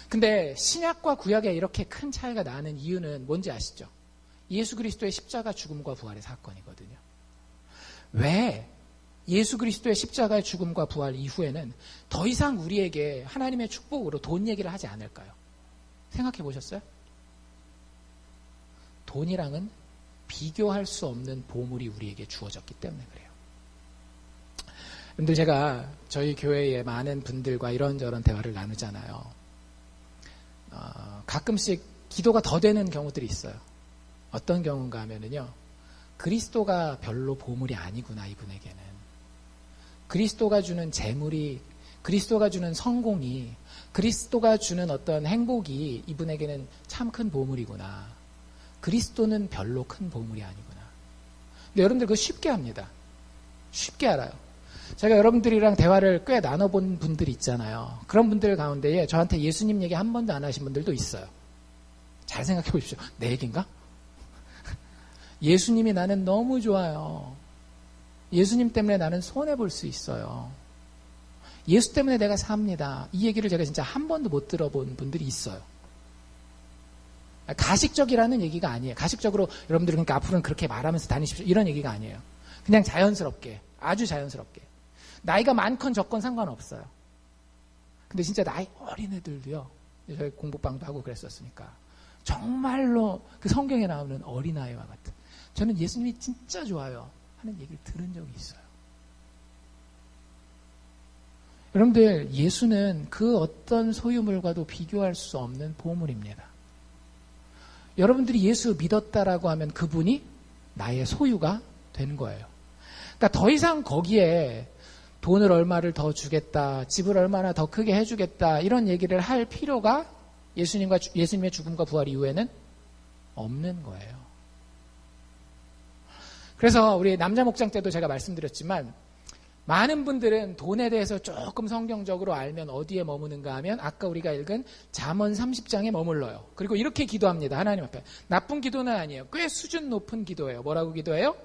근데 신약과 구약에 이렇게 큰 차이가 나는 이유는 뭔지 아시죠? 예수 그리스도의 십자가 죽음과 부활의 사건이거든요. 왜 예수 그리스도의 십자가의 죽음과 부활 이후에는 더 이상 우리에게 하나님의 축복으로 돈 얘기를 하지 않을까요? 생각해 보셨어요? 돈이랑은 비교할 수 없는 보물이 우리에게 주어졌기 때문에 그래요. 여러분들 제가 저희 교회의 많은 분들과 이런저런 대화를 나누잖아요. 가끔씩 기도가 더 되는 경우들이 있어요. 어떤 경우인가 하면은요, 그리스도가 별로 보물이 아니구나 이분에게는. 그리스도가 주는 재물이 그리스도가 주는 성공이, 그리스도가 주는 어떤 행복이 이분에게는 참 큰 보물이구나. 그리스도는 별로 큰 보물이 아니구나. 근데 여러분들 그거 쉽게 합니다. 쉽게 알아요. 제가 여러분들이랑 대화를 꽤 나눠본 분들이 있잖아요. 그런 분들 가운데에 저한테 예수님 얘기 한 번도 안 하신 분들도 있어요. 잘 생각해 보십시오. 내 얘기인가? 예수님이 나는 너무 좋아요. 예수님 때문에 나는 손해볼 수 있어요. 예수 때문에 내가 삽니다. 이 얘기를 제가 진짜 한 번도 못 들어본 분들이 있어요. 가식적이라는 얘기가 아니에요. 가식적으로 여러분들이 그러니까 앞으로는 그렇게 말하면서 다니십시오. 이런 얘기가 아니에요. 그냥 자연스럽게, 아주 자연스럽게. 나이가 많건 적건 상관없어요. 근데 진짜 나이 어린애들도요. 저희 공부방도 하고 그랬었으니까. 정말로 그 성경에 나오는 어린아이와 같은. 저는 예수님이 진짜 좋아요 하는 얘기를 들은 적이 있어요. 여러분들, 예수는 그 어떤 소유물과도 비교할 수 없는 보물입니다. 여러분들이 예수 믿었다라고 하면 그분이 나의 소유가 되는 거예요. 그러니까 더 이상 거기에 돈을 얼마를 더 주겠다, 집을 얼마나 더 크게 해주겠다, 이런 얘기를 할 필요가 예수님의 죽음과 부활 이후에는 없는 거예요. 그래서 우리 남자 목장 때도 제가 말씀드렸지만, 많은 분들은 돈에 대해서 조금 성경적으로 알면 어디에 머무는가 하면 아까 우리가 읽은 잠언 30장에 머물러요. 그리고 이렇게 기도합니다. 하나님 앞에. 나쁜 기도는 아니에요. 꽤 수준 높은 기도예요. 뭐라고 기도해요?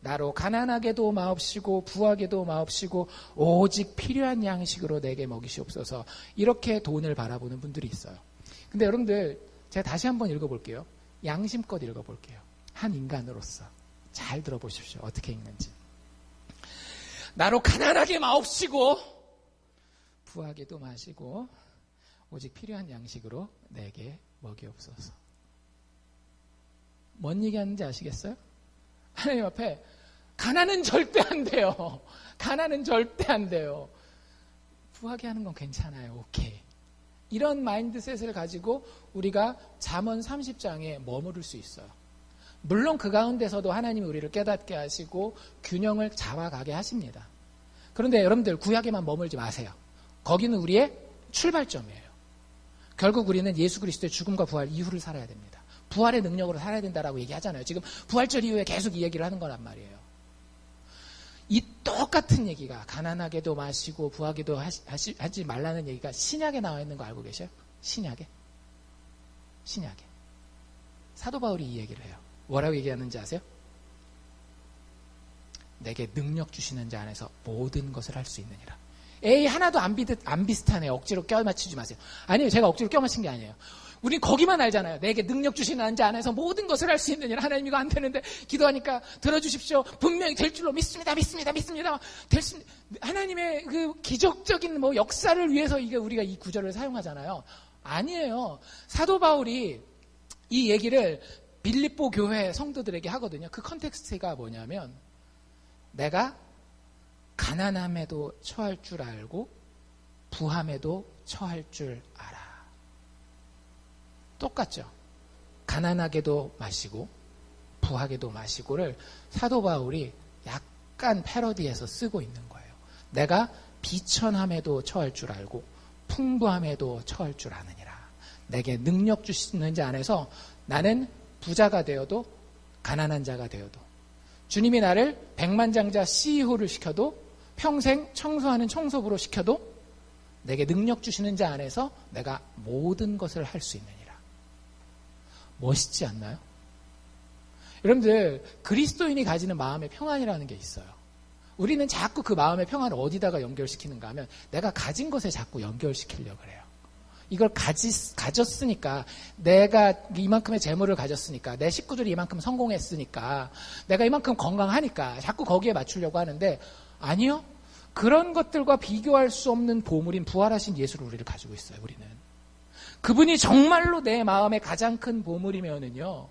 나로 가난하게도 마옵시고 부하게도 마옵시고 오직 필요한 양식으로 내게 먹이시옵소서. 이렇게 돈을 바라보는 분들이 있어요. 근데 여러분들, 제가 다시 한번 읽어볼게요. 양심껏 읽어볼게요. 한 인간으로서. 잘 들어보십시오. 어떻게 읽는지. 나로 가난하게 마옵시고 부하게도 마시고 오직 필요한 양식으로 내게 먹이옵소서. 뭔 얘기하는지 아시겠어요? 하나님 앞에 가난은 절대 안 돼요. 가난은 절대 안 돼요. 부하게 하는 건 괜찮아요. 오케이. 이런 마인드셋을 가지고 우리가 잠언 30장에 머무를 수 있어요. 물론 그 가운데서도 하나님이 우리를 깨닫게 하시고 균형을 잡아가게 하십니다. 그런데 여러분들 구약에만 머물지 마세요. 거기는 우리의 출발점이에요. 결국 우리는 예수 그리스도의 죽음과 부활 이후를 살아야 됩니다. 부활의 능력으로 살아야 된다라고 얘기하잖아요. 지금 부활절 이후에 계속 이 얘기를 하는 거란 말이에요. 이 똑같은 얘기가 가난하게도 마시고 부하게도 하지 말라는 얘기가 신약에 나와 있는 거 알고 계셔요? 신약에. 사도 바울이 이 얘기를 해요. 뭐라고 얘기하는지 아세요? 내게 능력 주시는 자 안에서 모든 것을 할 수 있느니라. 에이, 하나도 안 비슷하네요. 억지로 껴맞추지 마세요. 아니에요. 제가 억지로 껴맞춘 게 아니에요. 우린 거기만 알잖아요. 내게 능력 주시는 자 안에서 모든 것을 할 수 있느니라. 하나님 이거 안 되는데 기도하니까 들어주십시오. 분명히 될 줄로 믿습니다. 하나님의 그 기적적인 역사를 위해서 우리가 이 구절을 사용하잖아요. 아니에요. 사도 바울이 이 얘기를 빌립보 교회 성도들에게 하거든요. 그 컨텍스트가 뭐냐면 내가 가난함에도 처할 줄 알고 부함에도 처할 줄 알아. 똑같죠. 가난하게도 마시고 부하게도 마시고를 사도 바울이 약간 패러디해서 쓰고 있는 거예요. 내가 비천함에도 처할 줄 알고 풍부함에도 처할 줄 아느니라. 내게 능력 주시는 자 안에서 나는 부자가 되어도 가난한 자가 되어도 주님이 나를 백만장자 CEO를 시켜도 평생 청소하는 청소부로 시켜도 내게 능력 주시는 자 안에서 내가 모든 것을 할 수 있느니라. 멋있지 않나요? 여러분들, 그리스도인이 가지는 마음의 평안이라는 게 있어요. 우리는 자꾸 그 마음의 평안을 어디다가 연결시키는가 하면 내가 가진 것에 자꾸 연결시키려고 해요. 이걸 가졌으니까, 내가 이만큼의 재물을 가졌으니까, 내 식구들이 이만큼 성공했으니까, 내가 이만큼 건강하니까 자꾸 거기에 맞추려고 하는데, 아니요. 그런 것들과 비교할 수 없는 보물인 부활하신 예수를 우리를 가지고 있어요. 우리는. 그분이 정말로 내 마음의 가장 큰 보물이면은요,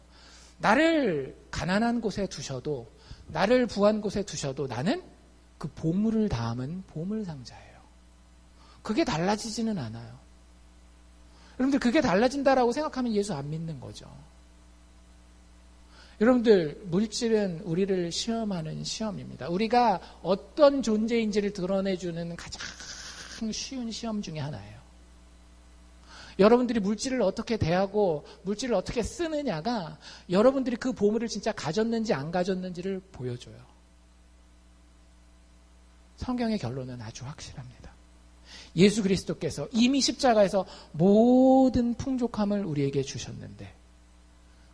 나를 가난한 곳에 두셔도, 나를 부한 곳에 두셔도 나는 그 보물을 담은 보물상자예요. 그게 달라지지는 않아요. 여러분들, 그게 달라진다라고 생각하면 예수 안 믿는 거죠. 여러분들, 물질은 우리를 시험하는 시험입니다. 우리가 어떤 존재인지를 드러내주는 가장 가장 쉬운 시험 중에 하나예요. 여러분들이 물질을 어떻게 대하고 물질을 어떻게 쓰느냐가 여러분들이 그 보물을 진짜 가졌는지 안 가졌는지를 보여줘요. 성경의 결론은 아주 확실합니다. 예수 그리스도께서 이미 십자가에서 모든 풍족함을 우리에게 주셨는데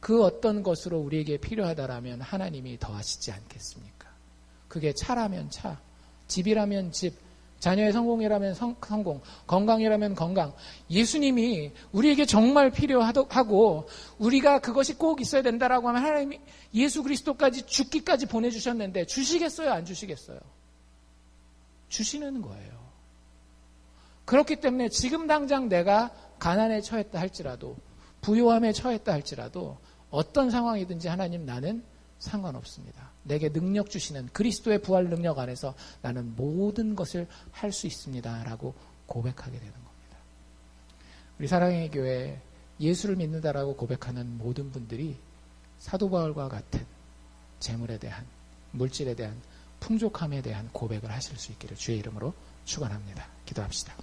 그 어떤 것으로 우리에게 필요하다라면 하나님이 더하시지 않겠습니까? 그게 차라면 차, 집이라면 집, 자녀의 성공이라면 성공, 건강이라면 건강. 예수님이 우리에게 정말 필요하고 우리가 그것이 꼭 있어야 된다라고 하면 하나님이 예수 그리스도까지 죽기까지 보내주셨는데 주시겠어요? 안 주시겠어요? 주시는 거예요. 그렇기 때문에 지금 당장 내가 가난에 처했다 할지라도 부요함에 처했다 할지라도 어떤 상황이든지 하나님 나는 상관없습니다. 내게 능력 주시는 그리스도의 부활 능력 안에서 나는 모든 것을 할 수 있습니다. 라고 고백하게 되는 겁니다. 우리 사랑의 교회 예수를 믿는다라고 고백하는 모든 분들이 사도 바울과 같은 재물에 대한 물질에 대한 풍족함에 대한 고백을 하실 수 있기를 주의 이름으로 축원합니다. 기도합시다.